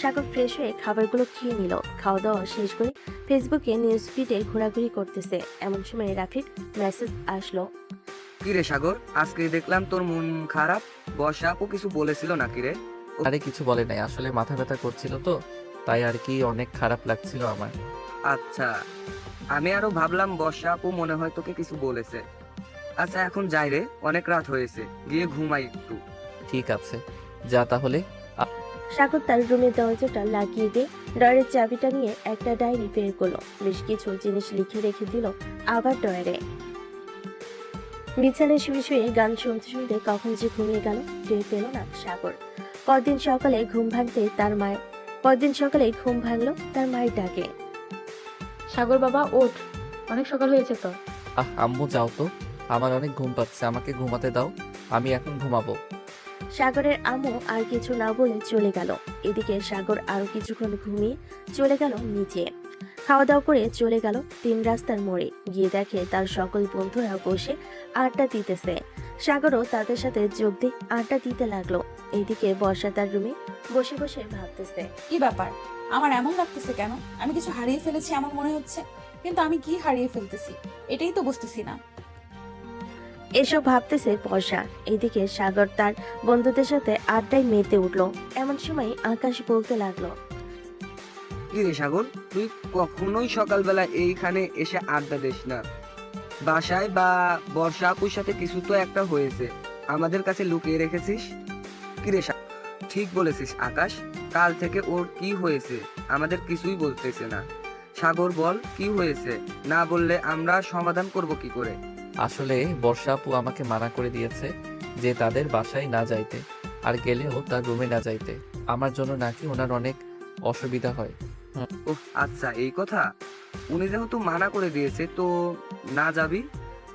সাগর ফ্রেশ হয়ে খাবারগুলো খেয়ে নিল। খাওয়া দাওয়া শেষ করে ফেসবুকে নিউজ ফিডে ঘোরাঘুরি করতেছে। এমন সময় রাফির মেসেজ আসলো। কিরে সাগর, আজকে দেখলাম তোর মন খারাপ। বর্ষা আপু কিছু বলেছিল নাকি রে? আরে কিছু বলে নাই, আসলে মাথা ব্যথা করছিল তো, তাই আর কি অনেক খারাপ লাগছিল আমার। আচ্ছা, আমি আরো ভাবলাম বর্ষা আপু মনে হয় তোকে কিছু বলেছে। আচ্ছা এখন যাই রে, অনেক রাত হয়েছে, গিয়ে ঘুমাই একটু। ঠিক আছে, যা তাহলে। সাগর তার রুমের দরজাটা লাগিয়ে দিয়ে ডয়ের চাবিটা নিয়ে একটা ডায়েরি বের করলো। বেশ কিছু জিনিস লিখে রেখে দিল আবার ডয়ারে। বিছানায় শুয়ে শুয়ে গান শুনতে শুনতে কখন যে ঘুমিয়ে গেল টের পেল না সাগর। পরদিন সকালে ঘুম ভাঙলো তার মায়ের ডাকে। সাগর বাবা, ওঠ, অনেক সকাল হয়েছে তো। আম্মু যাও তো, আমার অনেক ঘুম পাচ্ছে, আমাকে ঘুমাতে দাও, আমি এখন ঘুমাবো। সাগরের আম্মু আর কিছু না বলে চলে গেল। এদিকে সাগর আরো কিছুক্ষণ ঘুমিয়ে চলে গেল নিচে। খাওয়া দাওয়া করে চলে গেল 3 রাস্তার মোড়ে। গিয়ে দেখে তার সকল বন্ধুরা বসে আড্ডা দিতেছে। সাগরও তাদের সাথে যোগ দিয়ে আড্ডা দিতে লাগলো। এইদিকে বর্ষা তার রুমে বসে বসে ভাবতেছে, কি ব্যাপার, আমার এমন লাগতেছে কেন? আমি কিছু হারিয়ে ফেলেছি এমন মনে হচ্ছে, কিন্তু আমি কি হারিয়ে ফেলতেছি এটাই তো বুঝতেছি না। এসব ভাবতেছে বর্ষা। এইদিকে সাগর তার বন্ধুদের সাথে আড্ডায় মেতে উঠলো। এমন সময় আকাশ বলতে লাগলো, কিরে সাগর, তুই কখনোই সকালবেলা এইখানে এসে আড্ডা দিস না। বাসায় বা বর্ষা আপুর সাথে কিছু তো একটা হয়েছে, আমাদের কাছে লুকিয়ে রেখেছিস। কিরে সাগর, ঠিক বলেছিস আকাশ, কাল থেকে ওর কি হয়েছে আমাদের কিছুই বলতেছে না। সাগর বল, কি হয়েছে? না বললে আমরা সমাধান করব কি করে? আসলে বর্ষা আপু আমাকে মানা করে দিয়েছে যে তাদের বাসায় না যাইতে, আর গেলেও তার রুমে না যাইতে। আমার জন্য নাকি ওনার অনেক অসুবিধা হয়। ওহ আচ্ছা, এই কথা। উনি যেহেতু মানা করে দিয়েছে তো না যাবি।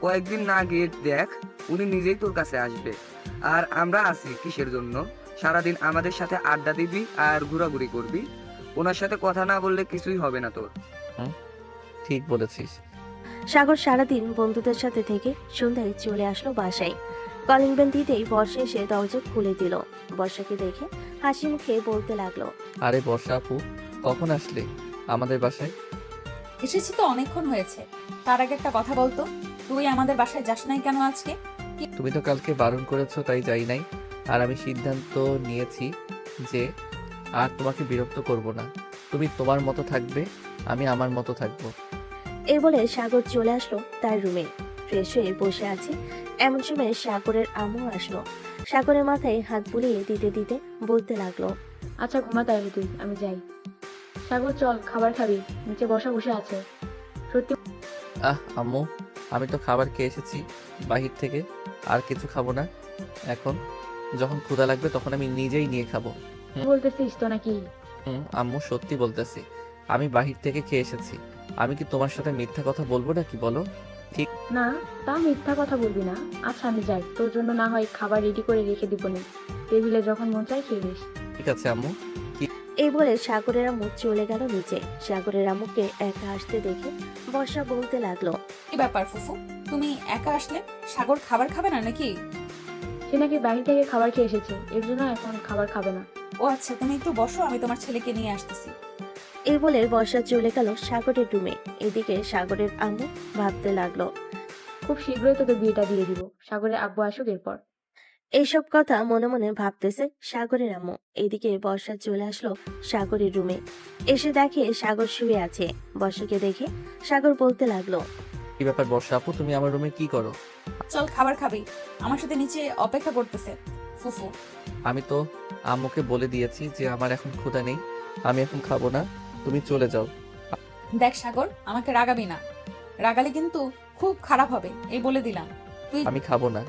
কয়েকদিন না গিয়ে দেখ, উনি নিজেই তোর কাছে আসবে। আর আমরা আছি কিসের জন্য? সারাদিন আমাদের সাথে আড্ডা দিবি আর ঘোরাঘুরি করবি। ওনার সাথে কথা না বললে কিছুই হবে না তোর। ঠিক বলেছিস। সাগর সারাদিন বন্ধুদের সাথে থেকে সন্ধ্যায় চলে আসলো বাসায়। কলিং বেল দিতেই বর্ষা এসে দরজা খুলে দিল। বর্ষাকে দেখে হাসি মুখে বলতে লাগলো, আরে বর্ষা আপু, কখন আসলে আমাদের বাসায়? এসেছি তো অনেকক্ষণ হয়েছে। তার আগে একটা কথা বলতো, তুই আমাদের বাসায় যাস নাই কেন আজকে? তুমি তো কালকে বারণ করেছো তাই যাই নাই। আর আমি সিদ্ধান্ত নিয়েছি যে আর তোমাকে বিরক্ত করব না। তুমি তোমার মতো থাকবে, আমি আমার মতো থাকবো। এই বলে সাগর চলে আসলো তার রুমে। ফ্রেশ হয়ে বসে আছে এমন সময় সাগরের আম্মু আসলো। সাগরের মাথায় হাত বুলিয়ে দিতে দিতে বলতে লাগলো, আচ্ছা ঘুমা তাহলে তুই, আমি যাই। সাগর চল, খাবার খাবি, নিচে বসা বসে আছে। সত্যি আম্মু, আমি তো খাবার খেয়ে এসেছি বাহির থেকে, আর কিছু খাবো না। এখন যখন ক্ষুধা লাগবে তখন আমি নিজেই নিয়ে খাবো। বলতেছিস তো নাকি? আম্মু সত্যি বলতেছি, আমি বাহির থেকে খেয়ে এসেছি। আমি কি তোমার সাথে মিথ্যা কথা বলবো নাকি বলো? না, তা মিথ্যা কথা বলবি না। আচ্ছা আমি যাই, তোর জন্য না হয় খাবার রেডি করে রেখে দিব নি, টেবিলে যখন মন চাই খেয়ে নিস। ঠিক আছে আম্মু। এই বলে সাগরের আম্মু চলে গেল নিচে। সাগরের আম্মুকে একা আসতে দেখে বর্ষা বলতে লাগলো, কি ব্যাপার ফুফু, তুমি একা আসলে? সাগর খাবার খাবে না নাকি? সে নাকি বাইরে থেকে খাবার খেয়ে এসেছে, এর জন্য এখন খাবার খাবে না। ও আচ্ছা, তুমি একটু বসো, আমি তোমার ছেলেকে নিয়ে আসতেছি। এই বলে বর্ষা চলে গেল সাগরের রুমে। এদিকে সাগরের আম্মু ভাবতে লাগলো, খুব শীঘ্রই তোকে বিয়েটা দিয়ে দিব, সাগরের আব্বু আসুক এরপর। এইসব কথা মনে মনে ভাবতেছে সাগরের আম্মু। এদিকে বর্ষা চলে আসলো সাগরের রুমে। এসে দেখে সাগর শুয়ে আছে। বর্ষাকে দেখে সাগর বলতে লাগলো, কি ব্যাপার বর্ষা আপু, তুমি আমার রুমে কি করো? চল খাবার খাবি, আমার সাথে নিচে অপেক্ষা করতেছে ফুফু। আমি তো আম্মুকে বলে দিয়েছি যে আমার এখন ক্ষুধা নেই, আমি এখন খাবো না, তুমি চলে যাও। দেখ সাগর, আমাকে রাগাবি না, রাগালে কিন্তু খুব খারাপ হবে, এই বলে দিলাম। আমি খাবো না,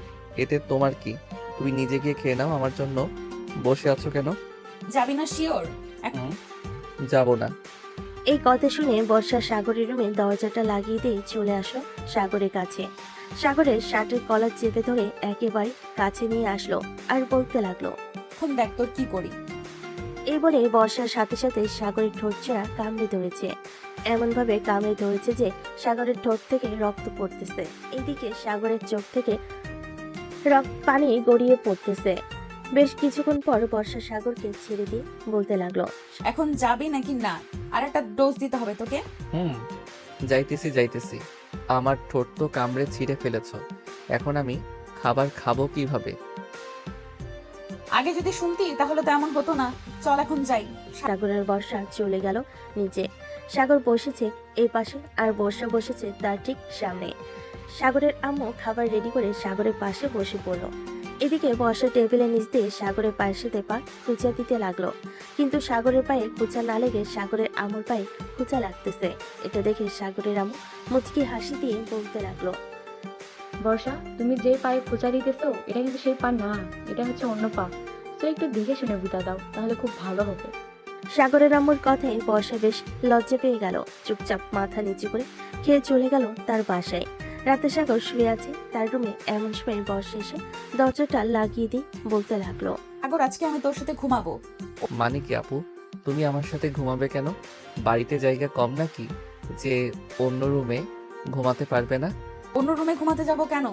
এতে তোমার কি? তুমি নিজে গিয়ে খেয়ে নাও। আমার জন্য বসে আছো কেন? যাবি না শিওর? যাবো না। এই কথা শুনে বর্ষা সাগরের রুমে দরজাটা লাগিয়ে দিয়ে চলে আসলো সাগরের কাছে। সাগরের শার্টের কলার চেপে ধরে একেবারে কাছে নিয়ে আসলো আর বলতে লাগলো, এখন দেখ তোর কি করি। এই বলে বর্ষার সাথে সাথে সাগরের ঠোঁট ছোঁয়া কামড়ে ধরেছে। এমন ভাবে কামড়ে ধরেছে যে সাগরের ঠোঁট থেকে রক্ত পড়তেছে। এদিকে সাগরের চোখ থেকে পানি গড়িয়ে পড়তেছে। বেশ কিছুক্ষণ পর বর্ষা সাগরকে ছেড়ে দিয়ে বলতে লাগলো, এখন যাবি নাকি না? আর একটা ডোজ দিতে হবে তোকে। যাইতেছি। আমার ঠোঁট তো কামড়ে ছিঁড়ে ফেলেছ, এখন আমি খাবার খাবো কিভাবে? আগে যদি শুনতি তাহলে তো এমন হতো না। চল এখন যাই। সাগরের বর্ষা চলে গেল নিচে। সাগর বসেছে এই পাশে আর বর্ষা বসেছে তার ঠিক সামনে। সাগরের আম্মু খাবার রেডি করে সাগরের পাশে বসে পড়ল। এদিকে বর্ষা টেবিলের নিচ দিয়ে সাগরের পায়ের সাথে পা খুঁচা দিতে লাগলো, কিন্তু সাগরের পায়ে খুঁচা না লেগে সাগরের আম্মুর পায়ে খুঁচা লাগতেছে। এটা দেখে সাগরের আম্মু মুচকি হাসি দিয়ে বলতে লাগলো, বর্ষা, তুমি যে পায়ে খোঁচা দিতেছো এটা কিন্তু সেই পা না, এটা হচ্ছে অন্য পা। তো একটু দেখে শুনে বুঝা দাও, তাহলে খুব ভালো হবে। সাগরের আম্মুর কথায় বর্ষা বেশ লজ্জা পেয়ে গেল। চুপচাপ মাথা নিচু করে খেয়ে চলে গেল তার বাসায়। রাতে সাগর শুয়ে আছে তার রুমে। এমন সময় বর্ষা এসে দরজাটা লাগিয়ে দিয়ে বলতে লাগলো, সাগর, আজকে আমি তোর সাথে ঘুমাবো। মানে কি আপু, তুমি আমার সাথে ঘুমাবে কেন? বাড়িতে জায়গা কম নাকি যে অন্য রুমে ঘুমাতে পারবে না? অন্য রুমে ঘুমাতে যাব কেন?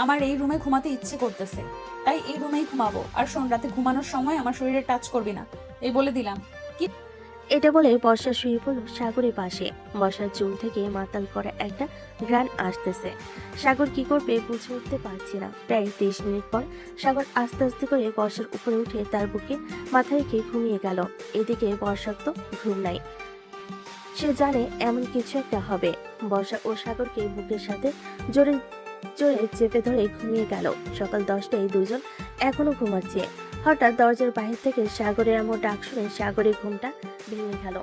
আমার এই রুমে ঘুমাতে ইচ্ছে করতেছে, তাই এই রুমেই ঘুমাবো। আর শোন, রাতে ঘুমানোর সময় আমার শরীরে টাচ করবি না, এই বলে দিলাম। এটা বলে বর্ষা শুয়ে পড়ল সাগরের পাশে। বর্ষার চুল থেকে মাতাল করা একটা ঘ্রাণ আসতেছে। সাগর কি করবে বুঝে উঠতে পারছে না। প্রায় 30 মিনিট পর সাগর আস্তে আস্তে করে বর্ষার উপরে উঠে তার বুকে মাথা রেখে ঘুমিয়ে গেল। এদিকে বর্ষার তো ঘুম নাই, সে জানে এমন কিছু একটা হবে। বর্ষা ও সাগরকে বুকের সাথে জোরে জোরে চেপে ধরে ঘুমিয়ে গেল। সকাল 10টায় দুজন এখনো ঘুমাচ্ছে। হঠাৎ দরজার বাহির থেকে সাগরের এমন ডাক শুনে সাগরের ঘুমটা ভেঙে গেল।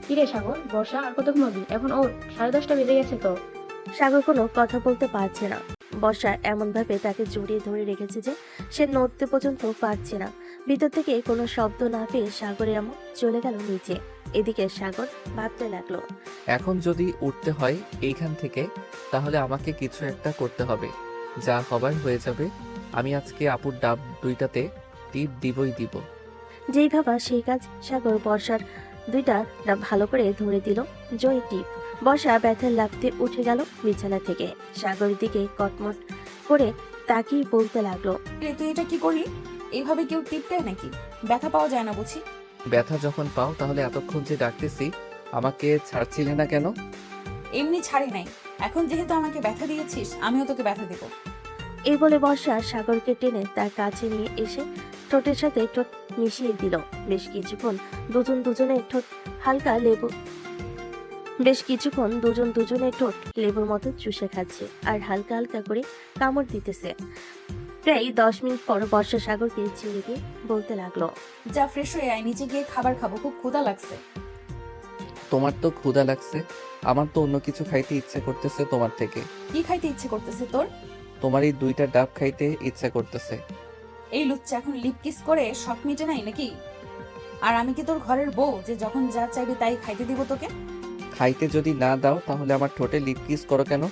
কিরে সাগর, বর্ষা আর কত ঘুমাবি? এখন ওর 10:30 বেজে গেছে তো। সাগর কোনো কথা বলতে পারছে না। বর্ষা এমনভাবে তাকে জড়িয়ে ধরে রেখেছে যে সে নড়তে পর্যন্ত পারছে না। ভিতর থেকে কোনো শব্দ না পেয়ে সাগরে এমন চলে গেল নিচে। এদিকে সাগর ভাবতে লাগলো, এখন যদি উঠতে হয় এইখান থেকে, তাহলে আমাকে কিছু একটা করতে হবে। যা হবার হয়ে যাবে। আমি আজকে আপুর ডাব দুইটাতে টিপ দিবই দিব। যেই ভাবা সেই কাজ। সাগর বর্ষার দুইটা ডাব ভালো করে ধরে দিল জয় টিপ। বর্ষা ব্যথার লাগতে উঠে গেল বিছানা থেকে। সাগরের দিকে কটমট করে তাকিয়ে বলতে লাগলো, রে, তুই এটা কি করলি? এইভাবে কেউ টিপ দেয় নাকি? ব্যথা পাওয়া যায় না বুঝি? ব্যথা যখন পাও তাহলে এতক্ষণ যে ডাকতেছি আমাকে ছাড়ছিলে না কেন? এমনি ছাড়ি নাই। এখন যেহেতু আমাকে ব্যথা দিয়েছিস, আমিও তোকে ব্যথা দেবো। এই বলে বর্ষা সাগরকে টেনে তার কাছে নিয়ে এসে ঠোঁটের সাথে ঠোঁট মিশিয়ে দিল। বেশ কিছুক্ষণ দুজন দুজনের ঠোঁট লেবুর মতো চুষে খাচ্ছে আর হালকা হালকা করে কামড় দিতেছে। প্রায় 10 মিনিট পর বর্ষা সাগরকে ছেড়ে দিয়ে বলতে লাগলো, যা ফ্রেশ হয়ে আয়, নিচে গিয়ে খাবার খাবো, খুব ক্ষুধা লাগছে। তোমার তো ক্ষুধা লাগছে, আমার তো অন্য কিছু খাইতে ইচ্ছে করতেছে তোমার থেকে। কি খাইতে ইচ্ছে করতেছে তোর? তোমার এই দুইটা ডাব খাইতে ইচ্ছে করতেছে। এই লুচ্চা এখন লিপ কিস করে শখ মিটে নাই নাকি? আর আমি কি তোর ঘরের বউ যে যখন যা চাইবে তাই খাইতে দিব তোকে? খাইতে যদি না দাও তাহলে আমার ঠোঁটে লিপ কিস করো কেন?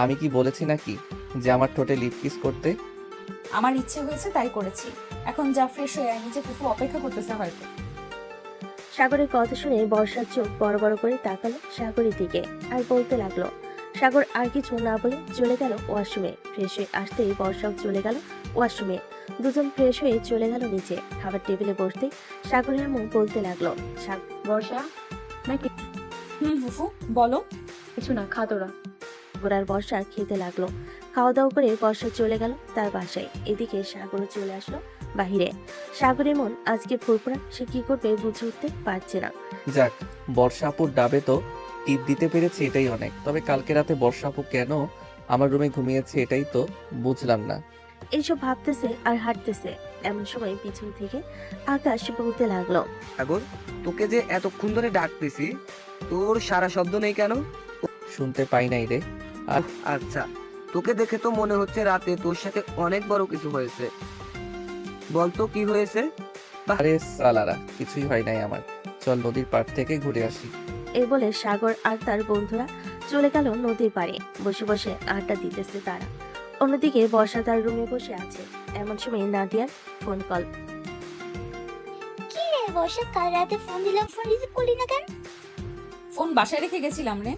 আমি কি বলেছি নাকি যে আমার ঠোঁটে লিপ কিস করতে? আমার ইচ্ছে হয়েছে তাই করেছি। এখন যা ফ্রেশ হয়ে আয়, নিচে ফুফু অপেক্ষা করতেছে হয়তো। সাগরের কথা শুনে বর্ষার চোখ বড় বড় করে তাকালো সাগরের দিকে আর বলতে লাগলো। সাগর আর কিছু না বলে চলে গেল ওয়াশরুমে। ফ্রেশ হয়ে আসতেই বর্ষাও চলে গেল ওয়াশরুমে। দুজন ফ্রেশ হয়ে চলে গেল নিচে। খাবার টেবিলে বসতে সাগরের মুখ বলতে লাগলো, বর্ষা নাকি? ফুফু বলো। কিছু না, খা তোরা। সাগর আর বর্ষা খেতে লাগলো। খাওয়া দাওয়া করে বর্ষা চলে গেল তার বাসায়। এদিকে সাগরও চলে আসলো বাহিরে। সাগরের মন আজকে ফুরফুরা, সে কি করবে বুঝে উঠতে পারছে না। যাক, বর্ষা আপুর ডাবে তো টিপ দিতে পেরেছি, এটাই অনেক। তবে কালকে রাতে বর্ষা আপু কেন আমার রুমে ঘুমিয়েছে এটাই তো বুঝলাম না। এইসব ভাবতেছে আর হাঁটতেছে। এমন সময় পিছন থেকে আকাশ বলতে লাগলো, সাগর, তোকে যে এতক্ষণ ধরে ডাকতেছি, তোর সারা শব্দ নেই কেন? শুনতে পাই নাই রে। আচ্ছা, তোকে দেখে তো মনে হচ্ছে রাতে তোর সাথে অনেক বড় কিছু হয়েছে। বলতো কি হয়েছে? আরে সালারা, কিছুই হয় নাই আমার। চল নদীর পাড় থেকে ঘুরে আসি। এই বলে সাগর আর তার বন্ধুরা চলে গেল নদীর পাড়ে। বসে বসে আড্ডা দিতেছে তারা। অন্যদিকে বর্ষা তার রুমে বসে আছে। এমন সময় নাদিয়ার ফোন কল। কি রে বর্ষা, কাল রাতে ফোন দিলাম, ফোন রিসিভ করলি না কেন? ফোন বাসায় রেখে গেছিলাম রে।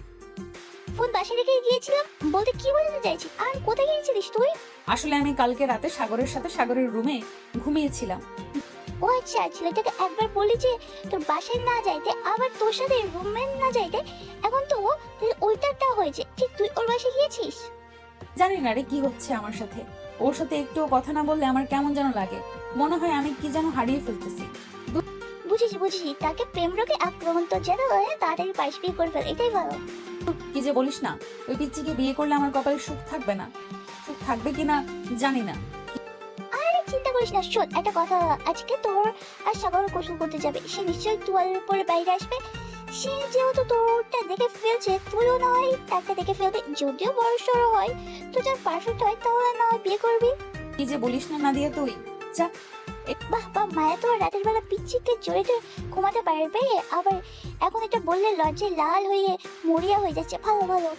ফোন বাসায় রেখে গিয়েছিলাম বলতে কি বোঝাতে চাইছি? আর কোথায় গিয়েছিলিস তুই? আসলে আমি কালকে রাতে সাগরের সাথে সাগরের রুমে ঘুমিয়েছিলাম। ও আচ্ছা, ছেলেটাকে একবার বলি যে তোর বাসায় না যাইতে, আবার তোর সাথে রুমে না যাইতে। এখন তো উল্টাটা হয়েছে। ঠিক তুই ওর বাসায় গিয়েছিস? জানি না রে কি হচ্ছে আমার সাথে। ওর সাথে একটুও কথা না বললে আমার কেমন যেন লাগে। মনে হয় আমি কি যেন হারিয়ে ফেলতেছি। বুঝেছি, তাকে প্রেম রোগে আক্রমণ তো যেন হয়ে তাড়াতাড়ি পাশ বিয়ে করে ফেল, এটাই ভালো। কি যে বলিস না, ওই পিচ্চিকে বিয়ে করলে আমার কপালে সুখ থাকবে না। সুখ থাকবে কিনা জানি না। আরে চিন্তা করিস না, শোন একটা কথা। আজকে তোর আর সাগর গোসল করতে যাবে। সে নিশ্চয়ই তোয়ালের পরে বাইরে আসবে। সে যেহেতু তোরটা দেখে ফেলছে, তুইও না হয় একটা দেখে ফেলবে। যদিও বড় সড়ো হয়, তো যা পারফেক্ট হয় তাহলে না হয় বিয়ে করবি। কি যে বলিস না নাদিয়া তুই। যা। বাহ, মায়া তো রাতের বেলা পিচ্চিকে জড়িয়ে ঘুমাতে পারবে। আবার এখন এটা বললে লজ্জায় লাল হয়ে মরিয়া হয়ে যাচ্ছে। ভালো।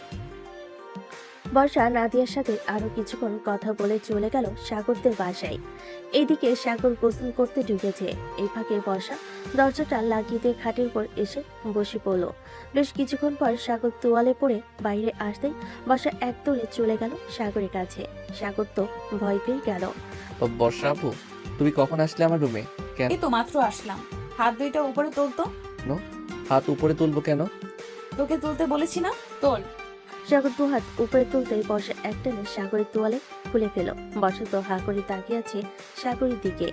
বর্ষা নাদিয়ার সাথে আরো কিছুক্ষণ কথা বলে চলে গেল সাগরদের বাসায়। এইদিকে সাগর গোসল করতে ঢুকেছে। এই ফাঁকে বর্ষা দরজাটা লাগিয়ে দিয়ে খাটের উপর এসে বসে পড়ল। বেশ কিছুক্ষণ পর সাগর তোয়ালে পড়ে বাইরে আসতেই বর্ষা এক দৌড়ে চলে গেল সাগরের কাছে। সাগর তো ভয় পেয়ে গেল। ও বর্ষা আপু, তুমি কখন আসলে আমার রুমে? কেন? এই তো মাত্র আসলাম। হাত দুইটা উপরে তোলতো। হাত উপরে তুলবো কেন? তোকে তুলতে বলেছি না, তোল। সাগর দু হাত উপরে তুলতেই বর্ষা একটানে সাগরের তোয়ালে খুলে ফেল। বর্ষা তো হা করে তাকিয়ে আছে সাগরের দিকে।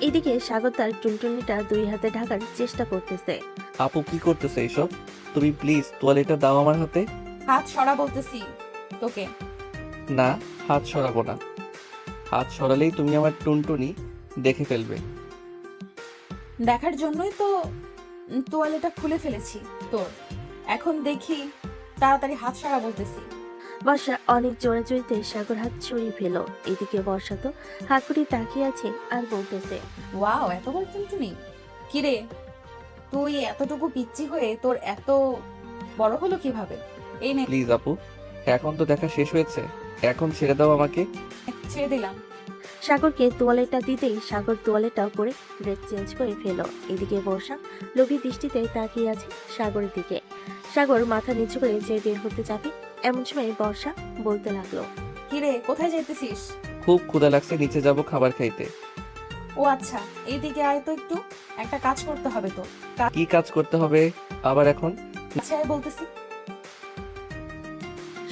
এদিকে সাগর তার টুনটুনিটা দুই হাতে ঢাকার চেষ্টা করতেছে। আপু কি করতেছে এইসব? তুমি প্লিজ তোয়ালেটা দাও আমার হাতে। হাত সরা বলতেছি তোকে। না, হাত সরাবো না। হাত সরালেই তুমি আমার টুনটুনি দেখে ফেলবে। দেখার জন্যই তো তোয়ালেটা খুলে ফেলেছি তোর। এখন দেখি, তাড়াতাড়ি হাত সরা বলতেছি। বর্ষা অনেক জোরাজুরিতে সাগর হাত ছড়িয়ে ফেল। এদিকে বর্ষা তো হাত করে তাকিয়ে আছে আর বলতেছে, ওয়াও, এত বড় টুনটুনি। কিরে, তুই এতটুকু পিচ্ছি হয়ে তোর এত বড় হলো কিভাবে? এই নে, প্লিজ আপু, এখন তো দেখা শেষ হয়েছে, এখন ছেড়ে দাও আমাকে। ছেড়ে দিলাম। সাগরকে তোয়ালেটা দিতেই সাগর তোয়ালেটা পরে ড্রেস চেঞ্জ করে ফেল। এদিকে বর্ষা লোভী দৃষ্টিতে তাকিয়ে আছে সাগরের দিকে। সাগর মাথা নিচু করে যে বের হতে যাবে, এমন সময় বর্ষা বলতে লাগলো, কিরে, কোথায় যাইতেছিস? খুব ক্ষুধা লাগছে, নিচে যাব খাবার খাইতে। ও আচ্ছা, এইদিকে আয় তো একটু, একটা কাজ করতে হবে তো। কি কাজ করতে হবে আবার এখন? কাছে আয় বলতেছি।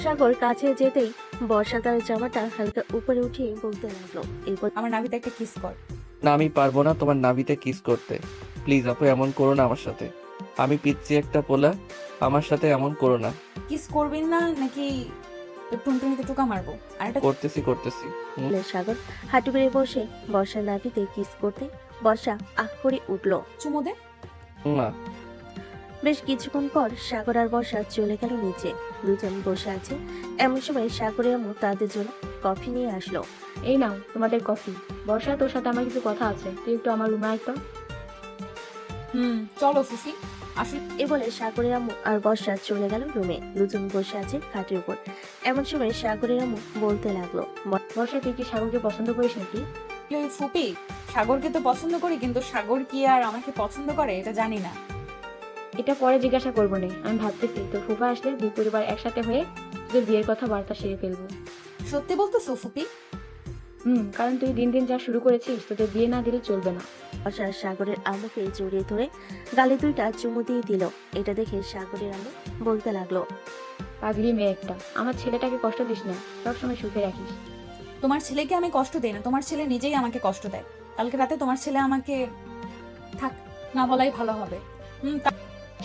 সাগর কাছে যেতেই বর্ষা তার জামাটা হালকা উপরে উঠিয়ে বলতে লাগলো, এরপর আমার নাভিতে একটা কিস কর। না, আমি পারবো না তোমার নাভিতে কিস করতে। প্লিজ আপু, এমন করো না আমার সাথে। আমি পিচ্ছি একটা পোলা, আমার সাথে এমন করো না। কিস করবেন না নাকি তোর টুনটুনিতে টুকা মারবো? আর একটা করতেছি করতেছি। সাগর হাঁটু করে বসে বর্ষার নাভিতে কিস করতে বর্ষা আখ করে উঠল। চুমো দে। না, বেশ কিছুক্ষণ পর সাগর আর বর্ষা চলে গেল নিচে। দুজন বসে আছে, এমন সময় সাগরের আম্মু তাদের জন্য কফি নিয়ে আসলো। এই নাও তোমাদের কফি। বর্ষা, তোর সাথে আমার কিছু কথা আছে, তুই একটু আমার রুমে আয় তো। চলো ফুফি, আসি। এ বলে সাগরের আম্মু আর বর্ষা চলে গেল রুমে। দুজন বসে আছে খাটের উপর, এমন সময় সাগরের আম্মু বলতে লাগলো, বর্ষা, তুই কি সাগরকে পছন্দ করিস নাকি? এই ফুপি, সাগরকে তো পছন্দ করি, কিন্তু সাগর কি আর আমাকে পছন্দ করে এটা জানি না। এটা পরে জিজ্ঞাসা করবো না, আমি ভাবতেছি তোর ফুফা আসলে দুই পরিবার একসাথে হয়ে তোদের বিয়ের কথা বার্তা সেরে ফেলবো। সত্যি বলতেছো ফুপি? কারণ তুই দিন দিন যা শুরু করেছিস, তোদের বিয়ে না দিলে চলবে না। বর্ষা সাগরের আম্মুকে জড়িয়ে ধরে গালে দুইটা চুমু দিয়ে দিল। এটা দেখে সাগরের আম্মু বলতে লাগলো, পাগলি মেয়ে একটা, আমার ছেলেটাকে কষ্ট দিস না, সবসময় সুখে রাখিস। তোমার ছেলেকে আমি কষ্ট দেই না, তোমার ছেলে নিজেই আমাকে কষ্ট দেয়। কালকে রাতে তোমার ছেলে আমাকে, থাক, না বলাই ভালো হবে।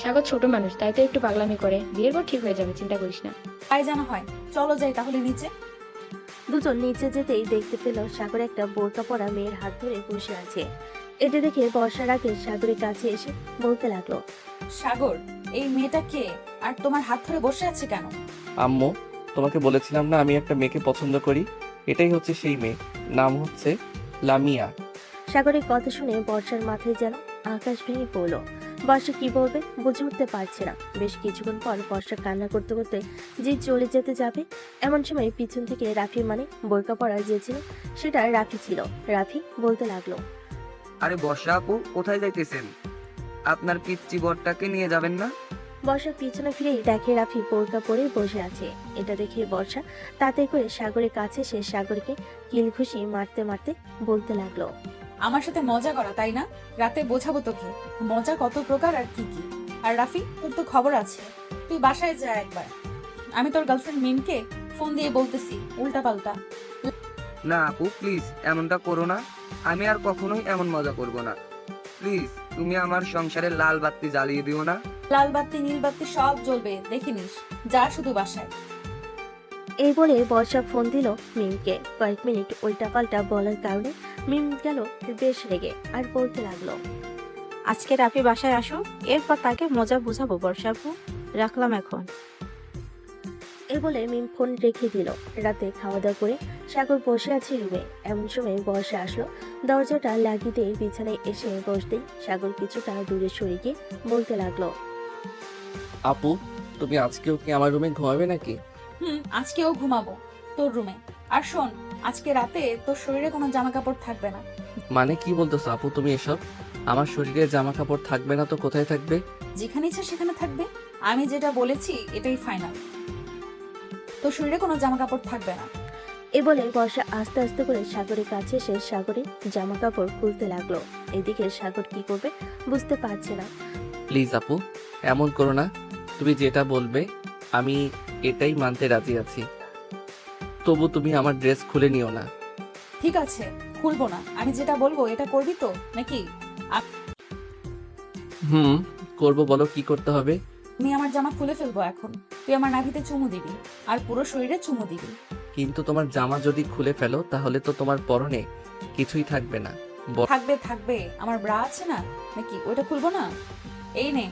সাগর ছোট মানুষ, তাই তো একটু পাগলামি করে, বিয়ের পর ঠিক হয়ে যাবে, চিন্তা করিস না। তাই জানা হয়। চলো যাই তাহলে নিচে। দুজন নিচে যেতেই দেখতে পেল সাগর একটা বোরকা পরা মেয়ের হাত ধরে বসে আছে। এটা দেখে বর্ষার আগে সাগরের কাছে এসে বলতে লাগলো, সাগর, এই মেয়েটা কে আর তোমার হাত ধরে বসে আছে কেন? আম্মু, তোমাকে বলেছিলাম না আমি একটা মেয়েকে পছন্দ করি, এটাই হচ্ছে সেই মেয়ে, নাম হচ্ছে লামিয়া। সাগরের কথা শুনে বর্ষার মাথায় যেন আকাশ ভেঙে পড়লো। বর্ষা কি বলবে বুঝে উঠতে পারছে না। বেশ কিছুক্ষণ পর বর্ষা কান্না করতে করতে যে চলে যেতে যাবে, এমন সময় পিছন থেকে রাফি, মানে বোরকা পরা যে ছিল সেটা রাফি ছিল। রাফি বলতে লাগলো, আরে বর্ষা আপু, কোথায় যাইতেছেন? আপনার পিচ্চি বরটাকে নিয়ে যাবেন না? বর্ষা পিছনে ফিরেই দেখে রাফি বোরকা পরে বসে আছে। এটা দেখে বর্ষা তাতে করে সাগরের কাছে সে সাগরকে কিল ঘুষি মারতে মারতে বলতে লাগলো, আমার সাথে মজা করা, তাই না? রাতে বোঝাবো তোকে মজা কত প্রকার আর কি কি। আর রাফি, তোর তো খবর আছে, তুই বাসায় যা একবার। আমি তোর গার্লফ্রেন্ড মিমকে ফোন দিয়ে বলতেছি উল্টা পাল্টা। না আপু, প্লিজ এমনটা করো না। আমি আর কখনোই এমন মজা করব না। প্লিজ, তুমি আমার সংসারে লাল বাতি জ্বালিয়ে দিও না। লাল বাতি নীল বাতি সব জ্বলবে, দেখে নিস। যা শুধু বাসায়। এই বলে বর্ষা ফোন দিল মিমকে। কয়েক মিনিট উল্টাপাল্টা বলার কারণে মিম গেল বেশ রেগে আর বলতে লাগলো, আজকে রাফি বাসায় আসো, এরপর তাকে মজা বুঝাবো বর্ষা আপু, রাখলাম এখন। এই বলে মিম ফোন রেখে দিল। রাতে খাওয়া দাওয়া করে সাগর বসে আছে রুমে। এমন সময় বর্ষা আসলো। দরজাটা লাগিয়ে দিয়ে বিছানায় এসে বসতেই সাগর কিছুটা দূরে সরে গিয়ে বলতে লাগলো, আপু, তুমি আজকেও কি আমার রুমে ঘুমাবে নাকি? আজকেও ঘুমাবো তোর রুমে। আর শোন, আজকে রাতে তোর শরীরে কোনো জামা কাপড় থাকবে না। মানে কি বলতেছো আপু তুমি এসব? আমার শরীরে জামা কাপড় থাকবে না তো কোথায় থাকবে? যেখানে ইচ্ছা সেখানে থাকবে। আমি যেটা বলেছি এটাই ফাইনাল। তোর শরীরে কোনো জামা কাপড় থাকবে না। এ বলে বর্ষা আস্তে আস্তে করে সাগরের কাছে এসে সাগরের জামা কাপড় খুলতে লাগলো। এদিকে সাগর কি করবে বুঝতে পারছে না। প্লিজ আপু, এমন করো না। তুমি যেটা বলবে আমি এটাই মানতে রাজি আছি। তবু তুমি আমার ড্রেস খুলে নিও না। ঠিক আছে, খুলবো না। আমি যেটা বলবো এটা করবি তো নাকি? করবো, বলো কি করতে হবে? আমি আমার জামা খুলে ফেলবো এখন। তুই আমার নাভিতে চুমু দিবি আর পুরো শরীরে চুমু দিবি। কিন্তু তোমার জামা যদি খুলে ফেলো তাহলে তো তোমার পরনে কিছুই থাকবে না। থাকবে থাকবে, আমার ব্রা আছে না নাকি? ওইটা খুলবো না? এই নে,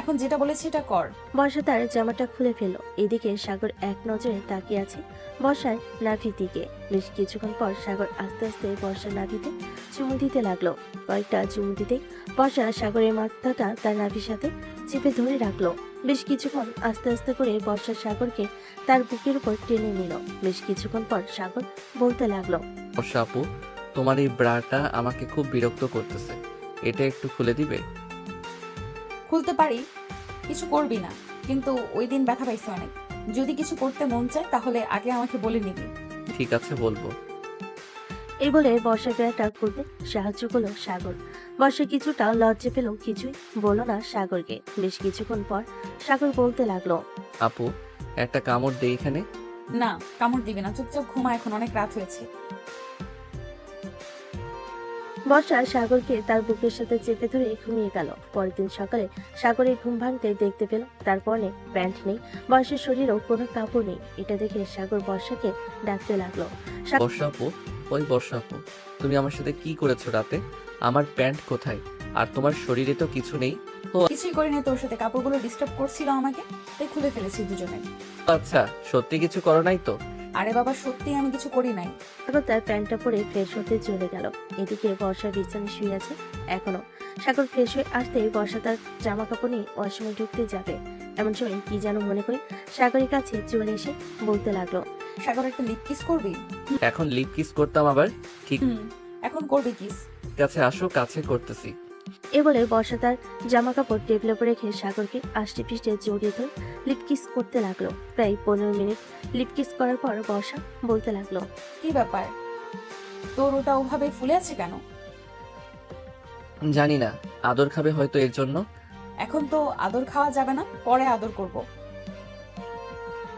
এখন যেটা বলেছি এটা কর। বর্ষা তার জামাটা খুলে ফেলল। এদিকে সাগর এক নজরে তাকিয়ে আছে বর্ষার নাভির দিকে। বেশ কিছুক্ষণ পর সাগর আস্তে আস্তে বর্ষার নাভিতে চুমু দিতে লাগলো। কয়েকটা চুমু দিতেই বর্ষা সাগরের মাথাটা তার নাভির সাথে চেপে ধরে রাখলো। বেশ কিছুক্ষণ আস্তে আস্তে করে বর্ষা সাগরকে তার বুকের উপর টেনে নিল। বেশ কিছুক্ষণ পর সাগর বলতে লাগলো, বর্ষা আপু, তোমার এই ব্রাটা আমাকে খুব বিরক্ত করতেছে, এটা একটু খুলে দিবে? খুলতে পারি, কিছু করবি না, কিন্তু ওই দিন ব্যথা পাইছি অনেক। যদি কিছু করতে মন চায় তাহলে আগে আমাকে বলে নিবি। ঠিক আছে, বলবো। এই বলে বর্ষার ব্যাগটা খুলতে সাহায্য করলো সাগর। বর্ষা কিছুটা লজ্জা পেল, কিছুই বলল না সাগরকে। বেশ কিছুক্ষণ পর সাগর বলতে লাগলো, আপু, একটা কামড় দে এখানে। না, কামড় দিবি না, চুপচাপ ঘুমা, এখন অনেক রাত হয়েছে। বর্ষা সাগরকে তার বুকের সাথে চেপে ধরে ঘুমিয়ে গেল। পরের দিন সকালে সাগরের ঘুম ভাঙতে দেখতে পেল তার পরনে প্যান্ট নেই, বর্ষার শরীরেও কোনো কাপড় নেই। এটা দেখে সাগর বর্ষাকে ডাকতে লাগলো। বর্ষা আপু, ওই বর্ষা আপু, তুমি আমার সাথে কি করেছো রাতে? আমার প্যান্ট কোথায়? আর তোমার শরীরে তো কিছু নেই। কিছুই করিনি তোর সাথে, কাপড়গুলো ডিস্টার্ব করছিল আমাকে, তাই খুলে ফেলেছি দুজনে। আচ্ছা, সত্যি কিছু করো নাই তো? আরে বাবা, সত্যি আমি কিছু করি নাই। সাগর তার প্যান্টটা পরে ফ্রেশ হতে চলে গেল। এদিকে বর্ষা বিছানায় শুয়ে আছে এখনো। সাগর ফ্রেশ হয়ে আসতে বর্ষা তার জামা কাপড় নিয়ে ওয়াশরুমে ঢুকতে যাবে। এমন সময় কি যেন মনে করে সাগরের কাছে চলে এসে বলতে লাগলো, সাগর, একটা লিপ কিস করবি? এখন লিপ কিস করতাম আবার? ঠিক এখন করবি কিস। আছে, আসো, কাছে করতেছি। এ বলে বর্ষা তার জামা কাপড় টেবিলের উপর রেখে সাগরকে আষ্টে পিষ্টে জড়িয়ে ধরে লিপ কিস করতে লাগলো। প্রায় 15 মিনিট লিপ কিস করার পর বর্ষা বলতে লাগলো, কি ব্যাপার, তোর ওটা ওভাবে ফুলে আছে কেন? জানি না, আদর খাবে হয়তো এর জন্য। এখন তো আদর খাওয়া যাবে না, পরে আদর করব।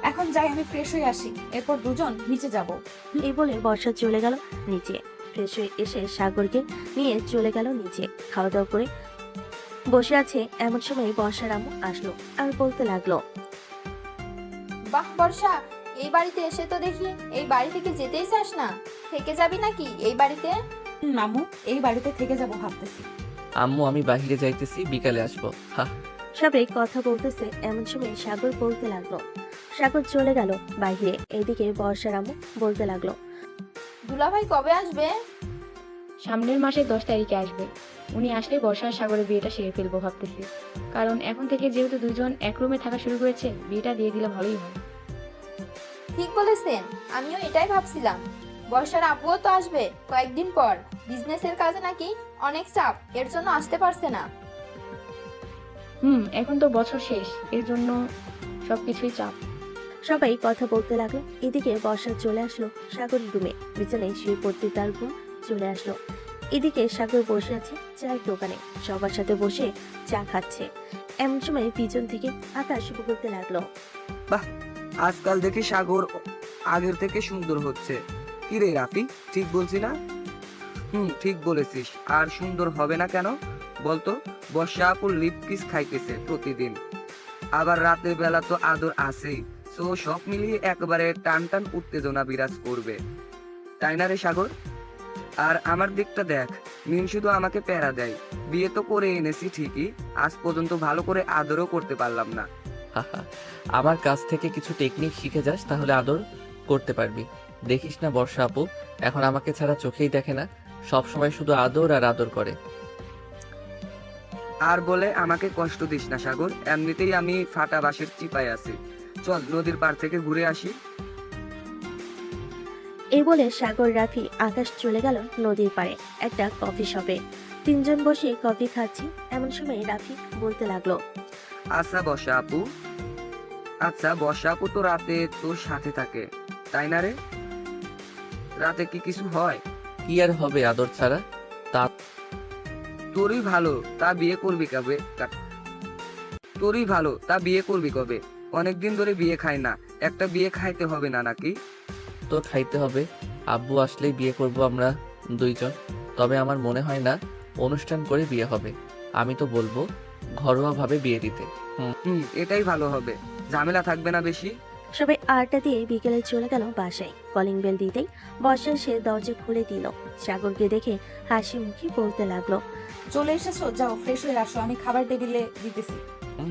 এখন যাই, আমি ফ্রেশ হয়ে আসি, এরপর দুজন নিচে যাব। এই বলে বর্ষা চলে গেল নিচে। ফ্রেশ হয়ে এসে সাগরকে নিয়ে চলে গেল নিচে। খাওয়া দাওয়া করে বসে আছে এমন সময় বর্ষার আম্মু আসলো আর বলতে লাগলো, বাহ বর্ষা, এই বাড়িতে এসে তো দেখি এই বাড়ি থেকে যেতেই চাস না। থেকে যাবি নাকি এই বাড়িতে? মামু, এই বাড়িতে থেকে যাব ভাবতেছি। আম্মু, আমি বাইরে যাইতেছি, বিকালে আসবো। হা। সবাই কথা বলতেছে এমন সময় সাগর বলতে লাগলো। সাগর চলে গেল বাইরে। এদিকে বর্ষার আম্মু বলতে লাগলো, দুলাভাই কবে আসবে? সামনের মাসের 10 তারিখে আসবে। উনি আসলে বর্ষার সাগরের বিয়েটা সেরে ফেলবো ভাবতেছি, কারণ এখন থেকে যেহেতু দুজন এক রুমে থাকা শুরু করেছে, বিয়েটা দিয়ে দিলে ভালোই হয়। ঠিক বলেছেন, আমিও এটাই ভাবছিলাম। বর্ষার আব্বুও তো আসবে কয়েকদিন পর। বিজনেসের কাজে নাকি অনেক চাপ, এর জন্য আসতে পারছে না। এখন তো বছর শেষ, এর জন্য সবকিছুই চাপ। সবাই কথা বলতে লাগলো। এদিকে বর্ষা চলে আসলো সাগরের রুমে। বিছানায় শুয়ে পড়তে তার ঘুম চলে আসলো। এদিকে সাগর বসে আছে চায়ের দোকানে, সবার সাথে বসে চা খাচ্ছে। এমন সময় পিছন থেকে আকাশ বলতে লাগলো, আজকাল দেখি সাগর আগের থেকে সুন্দর হচ্ছে। কি রে রাফি, ঠিক বলছি না? ঠিক বলেছিস। আর সুন্দর হবে না কেন বলতো? বর্ষা আপুর লিপ কিস খাইতেছে প্রতিদিন, আবার রাতের বেলা তো আদর আছেই। তো সব মিলিয়ে একবারে টান টান উত্তেজনা বিরাজ করবে, তাই না রে সাগর? আর আমার দিকটা দেখ, মিন শুধু আমাকে প্যারা দেয়। বিয়ে তো করে এনেছি ঠিকই, আজ পর্যন্ত ভালো করে আদরও করতে পারলাম না। হাহা, আমার কাছ থেকে কিছু টেকনিক শিখে যাস, তাহলে আদর করতে পারবি। দেখিস না বর্ষা আপু এখন আমাকে ছাড়া চোখেই দেখে না, সব সময় শুধু আদর আর আদর করে। আর বলে আমাকে কষ্ট দিস না সাগর, এমনিতেই আমি ফাটা বাঁশের চিপায় আছি। চল নদীর পার থেকে ঘুরে আসি। এই বলে সাগর, রাফি, আকাশ চলে গেল নদীর পাড়ে একটা কফি শপে। তিনজন বসে কফি খাচ্ছি। এমন সময় রাফি বলতে লাগলো, আচ্ছা বর্ষা আপু তো রাতে তোর সাথে থাকে, তাই না রে? রাতে কি কিছু হয়? কি আর হবে আদর ছাড়া? তোরই ভালো, তা বিয়ে করবি কবে? অনেকদিন ধরে বিয়ে খাই না, একটা বিয়ে খাইতে হবে না নাকি? তো খাইতে হবে, আব্বু আসলেই বিয়ে করব আমরা দুইজন। তবে আমার মনে হয় না অনুষ্ঠান করে বিয়ে হবে। আমি তো বলবো ঘরোয়া ভাবে বিয়ে দিতে। এটাই ভালো হবে, ঝামেলা থাকবে না বেশি। সবাই আড্ডা দিয়ে বিকেলে চলে গেল বাসায়। কলিং বেল দিতেই বর্ষা সে দরজা খুলে দিল। সাগরকে দেখে হাসি মুখে বলতে লাগলো, চলে এসেছো, যাও ফ্রেশ হয়ে আসো, আমি খাবার টেবিলে দিতেছি।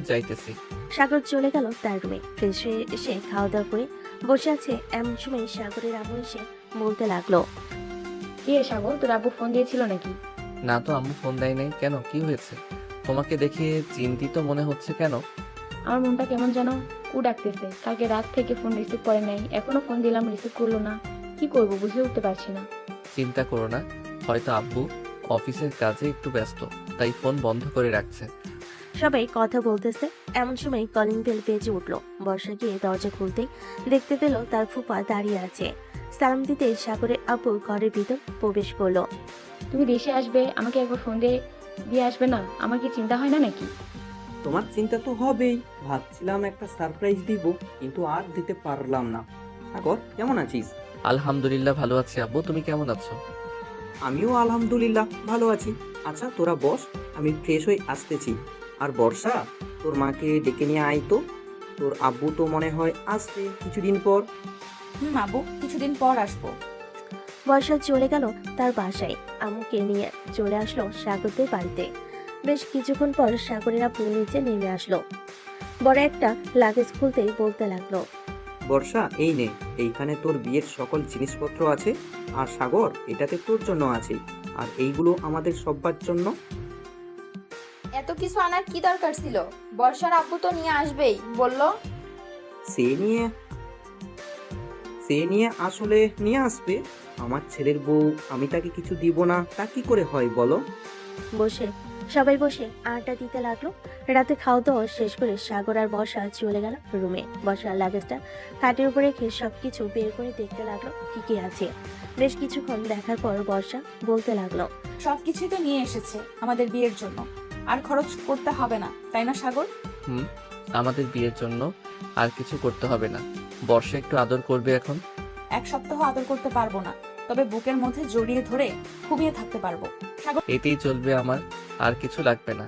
যাইতেছি। সাগর চলে গেল তার রুমে। ফ্রেশ হয়ে এসে খাওয়া দাওয়া করে বসে আছে এমন সময় সাগরের আম্মু এসে বলতে লাগলো, কি রে সাগর, তোর আব্বু ফোন দিয়েছিল নাকি? না তো, আম্মু ফোন দেয় নাই। কেন, কি হয়েছে? তোমাকে দেখে চিন্তিত মনে হচ্ছে কেন? আমার মনটা কেমন যেন ডাকতেছে। কালকে রাত থেকে ফোন রিসিভ করে নাই, এখনো ফোন দিলাম রিসিভ করলো না। কি করব বুঝে উঠতে পারছি না। চিন্তা করো না, হয়তো আব্বু অফিসের কাজে একটু ব্যস্ত, তাই ফোন বন্ধ করে রাখছে। সবাই কথা বলতেছে এমন সময় কলিং বেল বেজে উঠলো। বর্ষা গিয়ে দরজা খুলতেই দেখতে পেল তার ফুফা দাঁড়িয়ে আছে। সালাম দিতে সাগরের আব্বু ঘরের ভিতর প্রবেশ করলো। তুমি দেশে আসবে, আমাকে একবার ফোন দিয়ে আসবে না? আমার কি চিন্তা হয় না নাকি? তোমার চিন্তা তো হবেই। ভাবছিলাম একটা সারপ্রাইজ দিব, কিন্তু আর দিতে পারলাম না। সাগর, কেমন আছিস? আলহামদুলিল্লাহ ভালো আছি আব্বু, তুমি কেমন আছো? আমিও আলহামদুলিল্লাহ ভালো আছি। আচ্ছা তোরা বস, আমি ফ্রেশ হয়ে আসতেছি। আর বর্ষা, তোর মাকে ডেকে নিয়ে আয় তো। তোর আব্বু তো মনে হয় আসবে কিছুদিন পর। আব্বু কিছুদিন পর আসবো। বর্ষা চলে গেল তার বাসায়। আম্মুকে নিয়ে চলে আসলো সাগরদের বাড়িতে। বেশ কিছুক্ষণ পর সাগরের আব্বু নিচে নেমে আসলো। বড় একটা লাগেজ খুলতে বলতে লাগলো, বর্ষা, এই নে, এইখানে তোর বিয়ের সকল জিনিসপত্র আছে। আর সাগর, এটাতে তোর জন্য আছে। আর এইগুলো আমাদের সবার জন্য। এত কিছু আনার কি দরকার ছিল? বর্ষার আব্বু তো নিয়ে আসবেই বললো। সে নিয়ে আসলে নিয়ে আসবে। আমার ছেলের বউ, আমি তাকে কিছু দিব না তা কি করে হয় বলো? সবাই বসে আড্ডা দিতে লাগলো। রাতে খাওয়া দাওয়া শেষ করে সাগর আর বর্ষা চলে গেল রুমে। বর্ষার লাগেজটা খাটের উপরে রেখে সবকিছু বের করে দেখতে লাগলো কি কি আছে। বেশ কিছুক্ষণ দেখার পর বর্ষা বলতে লাগলো, সবকিছুই তো নিয়ে এসেছে আমাদের বিয়ের জন্য, আর খরচ করতে হবে না, তাই না সাগর? আমাদের বিয়ের জন্য আর কিছু করতে হবে না। বর্ষা একটু আদর করবে এখন। 1 সপ্তাহ আদর করতে পারবো না, তবে বুকের মধ্যে জড়িয়ে ধরে ঘুমিয়ে থাকতে পারবো। সাগর, এতেই চলবে আমার, আর কিছু লাগবে না।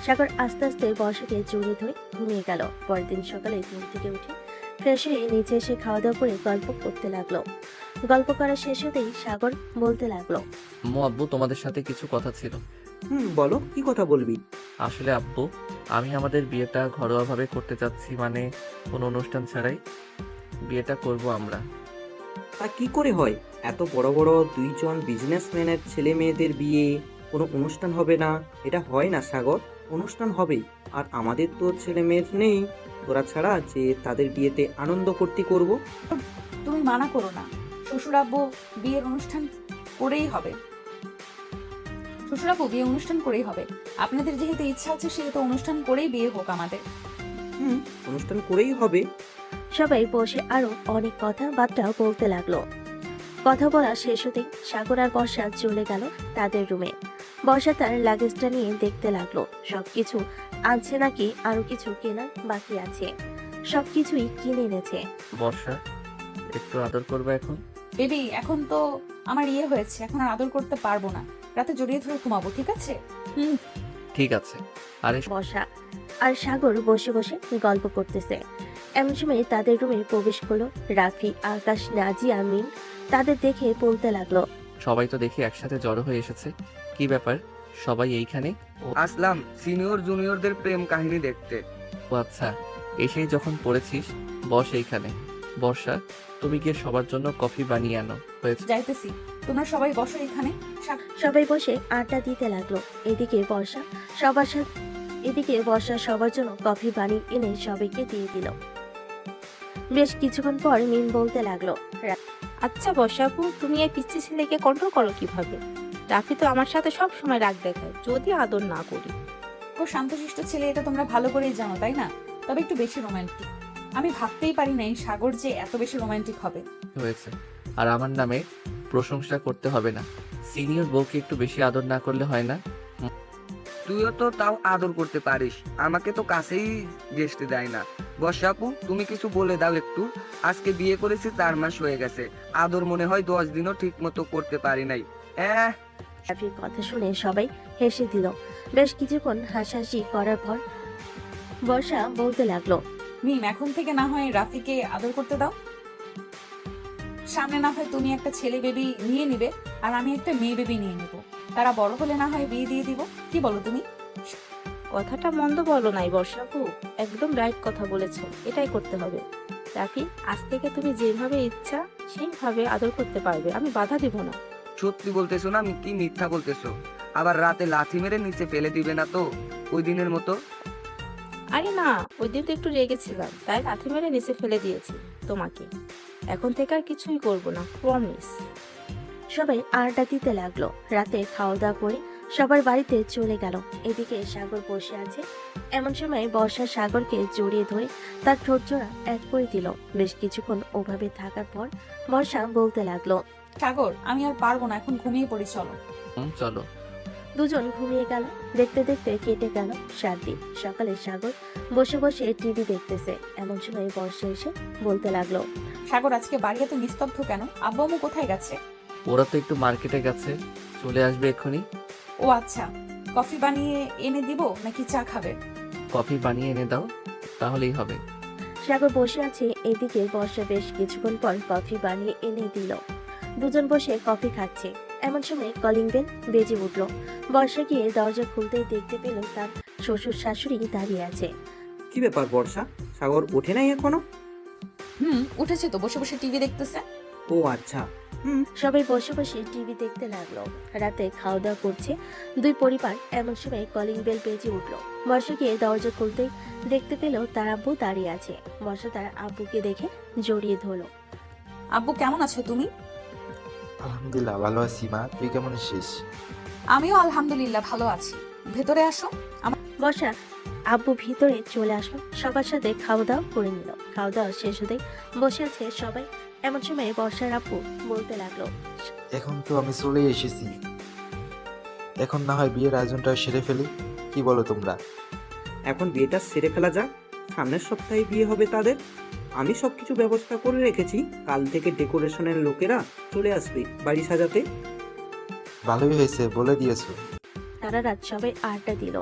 সাগর আস্তে আস্তে বর্ষাকে জড়িয়ে ধরে ঘুমিয়ে গেল। পরের দিন সকালে ঘুম থেকে উঠে ফ্রেশ হয়ে নিচে এসে খাওয়া দাওয়া করে গল্প করতে লাগলো। গল্প করা শেষ হতেই সাগর বলতে লাগলো, আম্মু আব্বু, তোমাদের সাথে কিছু কথা ছিল। বলো, কি কথা বলবি? আসলে আব্বু, আমি আমাদের বিয়েটা ঘরোয়াভাবে করতে চাচ্ছি, মানে কোনো অনুষ্ঠান ছাড়াই বিয়েটা করব আমরা। তা কি করে হয়? এত বড় বড় দুইজন বিজনেসম্যানের ছেলে মেয়েদের বিয়ে কোনো অনুষ্ঠান হবে না? এটা হয় না সাগর, অনুষ্ঠান হবেই। আর আমাদের তো ছেলে মেয়ের নেই তোরা ছাড়া যে তাদের বিয়েতে আনন্দ ফুর্তি করব। তুমি মানা করো না। শ্বশুরাব্বু বিয়ের অনুষ্ঠান করেই হবে। আপনাদের যেহেতু ইচ্ছা আছে, সেহেতু অনুষ্ঠান করেই বিয়ে হোক আমাদের। অনুষ্ঠান করেই হবে। সবাই বসে আরো অনেক কথাবার্তা বলতে লাগলো। কথা বলা শেষ হতেই সাগর আর বর্ষা চলে গেল তাদের রুমে। বর্ষা তার লাগেজটা নিয়ে দেখতে লাগলো সবকিছু আনছে নাকি আরো কিছু কেনা বাকি আছে। সবকিছুই কিনে এনেছে। বর্ষা, একটু আদর করবে এখন। বেবি, এখন তো আমার হয়েছে, এখন আর আদর করতে পারবো না। রাতে জড়িয়ে ধরে ঘুমাবো, ঠিক আছে? ঠিক আছে। আরে বর্ষা আর সাগর বসে বসে গল্প করতেছে। এমন সময় তাদের রুমে প্রবেশ করলো রাফি, আকাশ, নাজিয়া, মিম। তাদের দেখে বলতে লাগলো, সবাই তো দেখি একসাথে জড়ো হয়ে এসেছে, কি ব্যাপার সবাই এইখানে? আসলাম সিনিয়র জুনিয়রদের প্রেম কাহিনী দেখতে। ও আচ্ছা, এসেই যখন পড়েছিস বস এইখানে। বর্ষা, তুমি গিয়ে সবার জন্য কফি বানিয়ে আনো। হয়েছে? যাইতেছি, তোমরা সবাই বসো এখানে। সবাই বসে আড্ডা দিতে লাগলো। এদিকে বর্ষা সবার জন্য কফি বানিয়ে এনে সবাইকে দিয়ে দিল। বেশ কিছুক্ষণ পর মিম বলতে লাগলো, আচ্ছা বর্ষাপু, তুমি এই পিচ্ছি ছেলেকে কন্ট্রোল করো কিভাবে? রাফি তো আমার সাথে সব সময় রাগ দেখায় যদি আদর না করি। ও শান্তশিষ্ট ছেলে, এটা তোমরা ভালো করেই জানো, তাই না? তবে একটু বেশি রোমান্টিক। আমি ভাবতেই পারি নাই সাগর যে এত বেশি রোমান্টিক হবে। হয়েছে, আর আমার নামে প্রশংসা করতে হবে না। সিনিয়র বউকে একটু বেশি আদর না করলে হয় না? তুইও তো তাও আদর করতে পারিস, আমাকে তো কাছেই ঘেঁষতে দেয় না। বর্ষাপু, তুমি কিছু বলে দাও একটু। আজকে বিয়ে করেছি 4 মাস হয়ে গেছে, আদর মনে হয় 10 দিনও ঠিক মতো করতে পারি নাই। রাফির কথা শুনে সবাই হেসে দিল। বেশ কিছুক্ষণ হাসাহাসি করার পর বর্ষা বলতে লাগলো, মিম, এখন থেকে না হয় রাফিকে আদর করতে দাও। সামনে না হয় তুমি একটা ছেলে বেবি নিয়ে নিবে, আর আমি একটা মেয়ে বেবি নিয়ে নিব। তারা বড় হলে না হয় বিয়ে দিয়ে দিব। কি বলো তুমি? কথাটা মন্দ বলো নাই বর্ষাপু, একদম রাইট কথা বলেছো, এটাই করতে হবে। রাফি, আজ থেকে তুমি যেভাবে ইচ্ছা সেইভাবে আদর করতে পারবে, আমি বাধা দিব না। সত্যি বলতেছো না, আমি কি মিথ্যা বলতেছো? আবার রাতে লাথি মেরে নিচে ফেলে দিবে না তো ওই দিনের মতো? আরে না, ওই দিন তো একটু রেগেছিলাম, তাই লাথি মেরে নিচে ফেলে দিয়েছি তোমাকে। এখন থেকে আর কিছুই করবো না, প্রমিস। সবাই আড্ডা দিতে লাগলো। রাতে খাওয়া দাওয়া করে সবার বাড়িতে চলে গেল। এদিকে সাগর বসে আছে। এমন সময় বর্ষা সাগরকে জড়িয়ে ধরে তার ঠোঁট জোড়া এক করে দিল। বেশ কিছুক্ষণ ওভাবে থাকার পর বর্ষা বলতে লাগলো, সাগর, আমি আর পারবো না, এখন ঘুমিয়ে পড়ি, চলো। চলো। দুজন ঘুমিয়ে গেল। দেখতে দেখতে কেটে গেল 7 দিন। সকালে সাগর বসে বসে টিভি দেখতেছে। এমন সময় বর্ষা এসে বলতে লাগলো, সাগর, আজকে বাড়ি এত নিস্তব্ধ কেন? আব্বু আম্মু কোথায় গেছে? ওরা তো একটু মার্কেটে গেছে, চলে আসবে এক্ষুনি। ও আচ্ছা, কফি বানিয়ে এনে দিব নাকি চা খাবে? কফি বানিয়ে এনে দাও, তাহলেই হবে। সাগর বসে আছে। এদিকে বর্ষা বেশ কিছুক্ষণ পর কফি বানিয়ে এনে দিল। দুজন বসে কফি খাচ্ছে। এমন সময় কলিং বেল বেজে উঠল। বর্ষা গিয়ে দরজা খুলতেই দেখতে পেল তার শ্বশুর শাশুড়ি দাঁড়িয়ে আছে। কি ব্যাপার বর্ষা, সাগর ওঠে নাই এখনো? উঠেছে তো, বসে বসে টিভি দেখতেছে। ও আচ্ছা। সবাই বসে বসে টিভি দেখতে লাগলো। রাতে খাওয়া দাওয়া করছে দুই পরিবার। এমন সময় কলিং বেল বেজে উঠল। বর্ষা গিয়ে দরজা খুলতেই দেখতে পেল তার আব্বু দাঁড়িয়ে আছে। বর্ষা তার আব্বুকে দেখে জড়িয়ে ধরলো। আব্বু, কেমন আছো তুমি? আলহামদুলিল্লাহ ভালো আছি মা, তুই কেমন আছিস? আমিও আলহামদুলিল্লাহ ভালো আছি। ভেতরে আসো। বর্ষা আব্বু ভিতরে চলে আসলো। সবার সাথে খাওয়া দাওয়া করে নিল। খাওয়া দাওয়া শেষ হতেই বসে আছে সবাই। এমন সময় বর্ষার আব্বু বলতে লাগলো, এখন তো আমি চলে এসেছি, এখন না হয় বিয়ের আয়োজনটা সেরে ফেলি, কি বলো তোমরা? এখন বিয়েটা সেরে ফেলা যাক, সামনের সপ্তাহে বিয়ে হবে তাদের। আমি সবকিছু ব্যবস্থা করে রেখেছি, কাল থেকে ডেকোরেশনের লোকেরা চলে আসবে বাড়ি সাজাতে। ভালোই হয়েছে বলে দিয়েছো। সারা রাত সবাই আড্ডা দিল।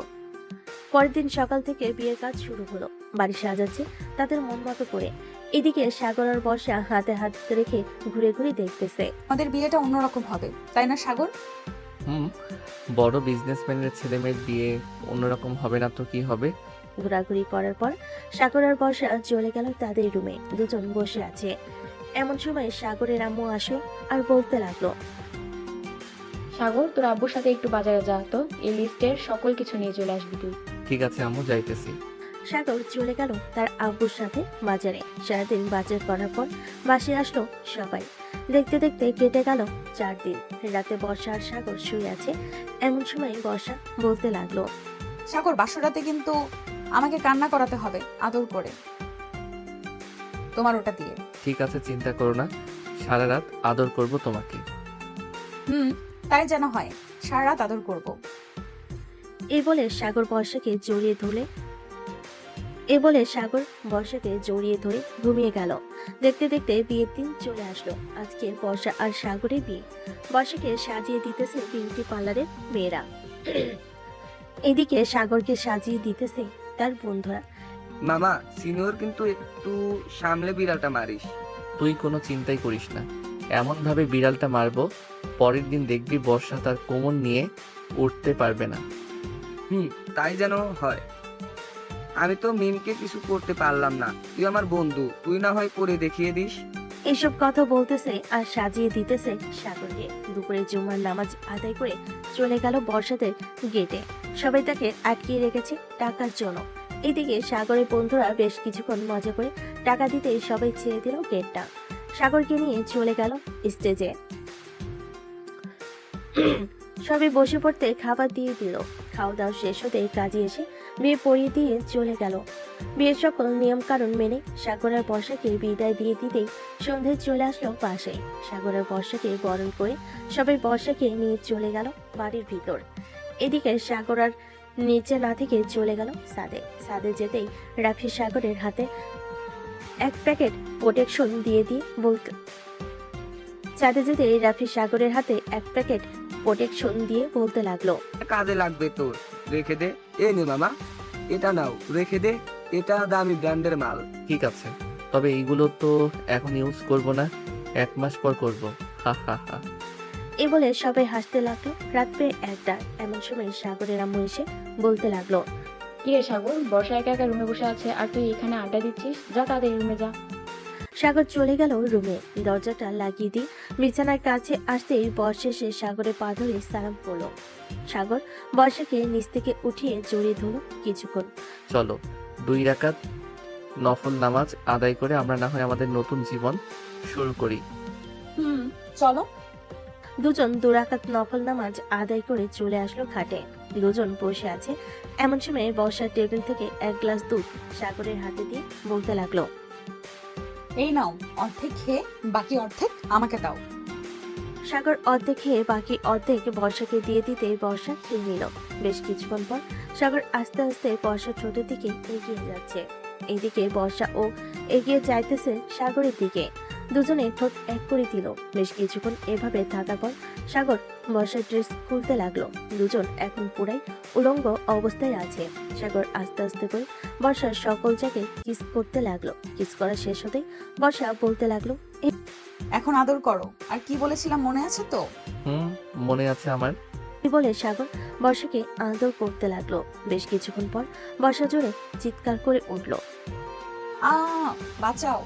পরের দিন সকাল থেকে বিয়ের কাজ শুরু হলো। বাড়ি সাজাচ্ছে তাদের মন মতো করে। এদিকে সাগর আর বর্ষা হাতে হাত রেখে ঘুরে ঘুরে দেখতেছে। আমাদের বিয়েটা অন্যরকম হবে, তাই না সাগর? বড় বিজনেসম্যানের ছেলে মেয়ের বিয়ে অন্যরকম হবে না তো কি হবে? ঘোরাঘুরি করার পর সাগর আর বর্ষা চলে গেল তাদের রুমে। দুজন বসে আছে। এমন সময় সাগরের আম্মু আসলো আর বলতে লাগলো, সাগর, তোর আব্বুর সাথে একটু বাজারে যা তো, এই লিস্টের সকল কিছু নিয়ে চলে আসবি তুই। ঠিক আছে আম্মু, যাইতেছি। সাগর চলে গেল তার আব্বুর সাথে বাজারে। সারাদিন বাজার করার পর বাসে আসলো সবাই। দেখতে দেখতে কেটে গেল 4 দিন। রাতে বর্ষা আর সাগর শুয়ে আছে। এমন সময় বর্ষা বলতে লাগলো, সাগর, বাসরাতে কিন্তু আমাকে কান্না করাতে হবে আদর করে, তোমার ওটা দিয়ে। ঠিক আছে, চিন্তা করো না, সারা রাত আদর করব তোমাকে। তাই যেন হয়, সারা রাত আদর করব। এই বলে সাগর বর্ষাকে জড়িয়ে ধরে ঘুমিয়ে গেল। দেখতে দেখতে বিয়ের দিন চলে আসলো। আজকে বর্ষা আর সাগরের বিয়ে। বর্ষাকে সাজিয়ে দিতেছে বিউটি পার্লারের মেয়েরা। এদিকে সাগরকে সাজিয়ে দিতেছে তার বন্ধুরা। মামা, সিনিয়র কিন্তু একটু সামলে বিড়ালটা মারিস। তুই কোনো চিন্তাই করিস না, এমন ভাবে বিড়ালটা মারবো, পরের দিন দেখবি বর্ষা তার কোমর নিয়ে উঠতে পারবে না। তাই যেন হয়। আমি তো মিমকে কিছু করতে পারলাম না, তুই আমার বন্ধু, তুই না হয় করে দেখিয়ে দিস। এসব কথা বলতেছে আর সাজিয়ে দিতেছে সাগরকে। দুপুরে জুমার নামাজ আদায় করে চলে গেল বর্ষাদের গেটে। সবাই তাকে আটকিয়ে রেখেছে টাকার জন্য। এদিকে সাগরের বন্ধুরা বেশ কিছুক্ষণ মজা করে টাকা দিতে সবাই ছেড়ে দিল গেটটা। সাগরকে নিয়ে চলে গেল স্টেজে। সবাই বসে পড়তে খাবার দিয়ে দিল। খাওয়া দাওয়া শেষ হতে কাজে এসে বিয়ে পড়িয়ে দিয়ে চলে গেল। বিয়ের সকল নিয়ম কানুন মেনে সাগর আর বর্ষাকে বিদায় দিয়ে দিতেই সন্ধে চলে আসলো পাশে। সাগর আর বর্ষাকে বরণ করে সবাই বর্ষাকে নিয়ে চলে গেল বাড়ির ভিতর। এদিকে সাগর আর নিচে না থেকে চলে গেল সাদে যেতেই রাফি সাগরের হাতে এক প্যাকেট প্রোটেকশন দিয়ে বলতে লাগলো, কাজে লাগবে তোর, রেখে দে। এ নে মামা, এটা নাও, রেখে দে, এটা দামি ব্র্যান্ডের মাল। ঠিক আছে, তবে এইগুলো তো এখন ইউজ করব না, 1 মাস পর করব। হা হা হা। এই বলে সবাই হাসতে লাগলো। রাত প্রায় 1টা। এমন সময় সাগরের আম্মু এসে বলতে লাগলো, কি রে সাগর, বর্ষা একা একা রুমে বসে আছে আর তুই এখানে আড্ডা দিচ্ছিস? যা তাদের রুমে যা। সাগর চলে গেল রুমে। দরজাটা লাগিয়ে দিয়ে বিছানার কাছে আসতেই বর্ষা এসে সাগরের পা ধরে সালাম করলো। সাগর বর্ষাকে নিচ থেকে উঠিয়ে জড়িয়ে ধরল কিছুক্ষণ। চলো 2 রাকাত নফল নামাজ আদায় করে আমরা না হয় আমাদের নতুন জীবন শুরু করি। চলো। দুজন 2 রাকাত নফল নামাজ আদায় করে চলে আসলো খাটে। দুজন বসে আছে। এমন সময় বর্ষার টেবিল থেকে 1 গ্লাস দুধ সাগরের হাতে দিয়ে বলতে লাগলো, এই নাও, অর্ধেক খেয়ে বাকি অর্ধেক আমাকে দাও। সাগর অর্ধেক খেয়ে বাকি অর্ধেক বর্ষাকে দিয়ে দিতে বর্ষা খেয়ে নিল। বেশ কিছুক্ষণ পর সাগর আস্তে আস্তে বর্ষার ঠোঁটের দিকে এগিয়ে যাচ্ছে। এদিকে বর্ষা ও এগিয়ে যাইতেছে সাগরের দিকে। দুজনে ঠোঁট এক করে দিল। বেশ কিছুক্ষণ এভাবে থাকার পর সাগর বর্ষার ড্রেস খুলতে লাগলো। দুজন এখন পুরাই উলঙ্গ অবস্থায় আছে। সাগর আস্তে আস্তে করে বর্ষার সকল জায়গায় কিস করতে লাগলো। কিস করা শেষ হতেই বর্ষা বলতে লাগলো, এখন আদর করো। আর কি বলেছিলাম মনে আছে তো? মনে আছে আমার। এই বলে সাগর বর্ষাকে আদর করতে লাগলো। বেশ কিছুক্ষণ পর বর্ষা জোরে চিৎকার করে উঠল। বাঁচাও।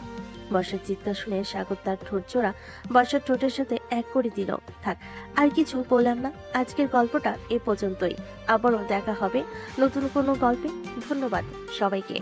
বর্ষার চিৎকার শুনে সাগর তার ঠোঁট জোড়া বর্ষার ঠোঁটের সাথে এক করে দিল। থাক, আর কিছু বললাম না। আজকের গল্পটা এ পর্যন্তই। আবারও দেখা হবে নতুন কোনো গল্পে। ধন্যবাদ সবাইকে।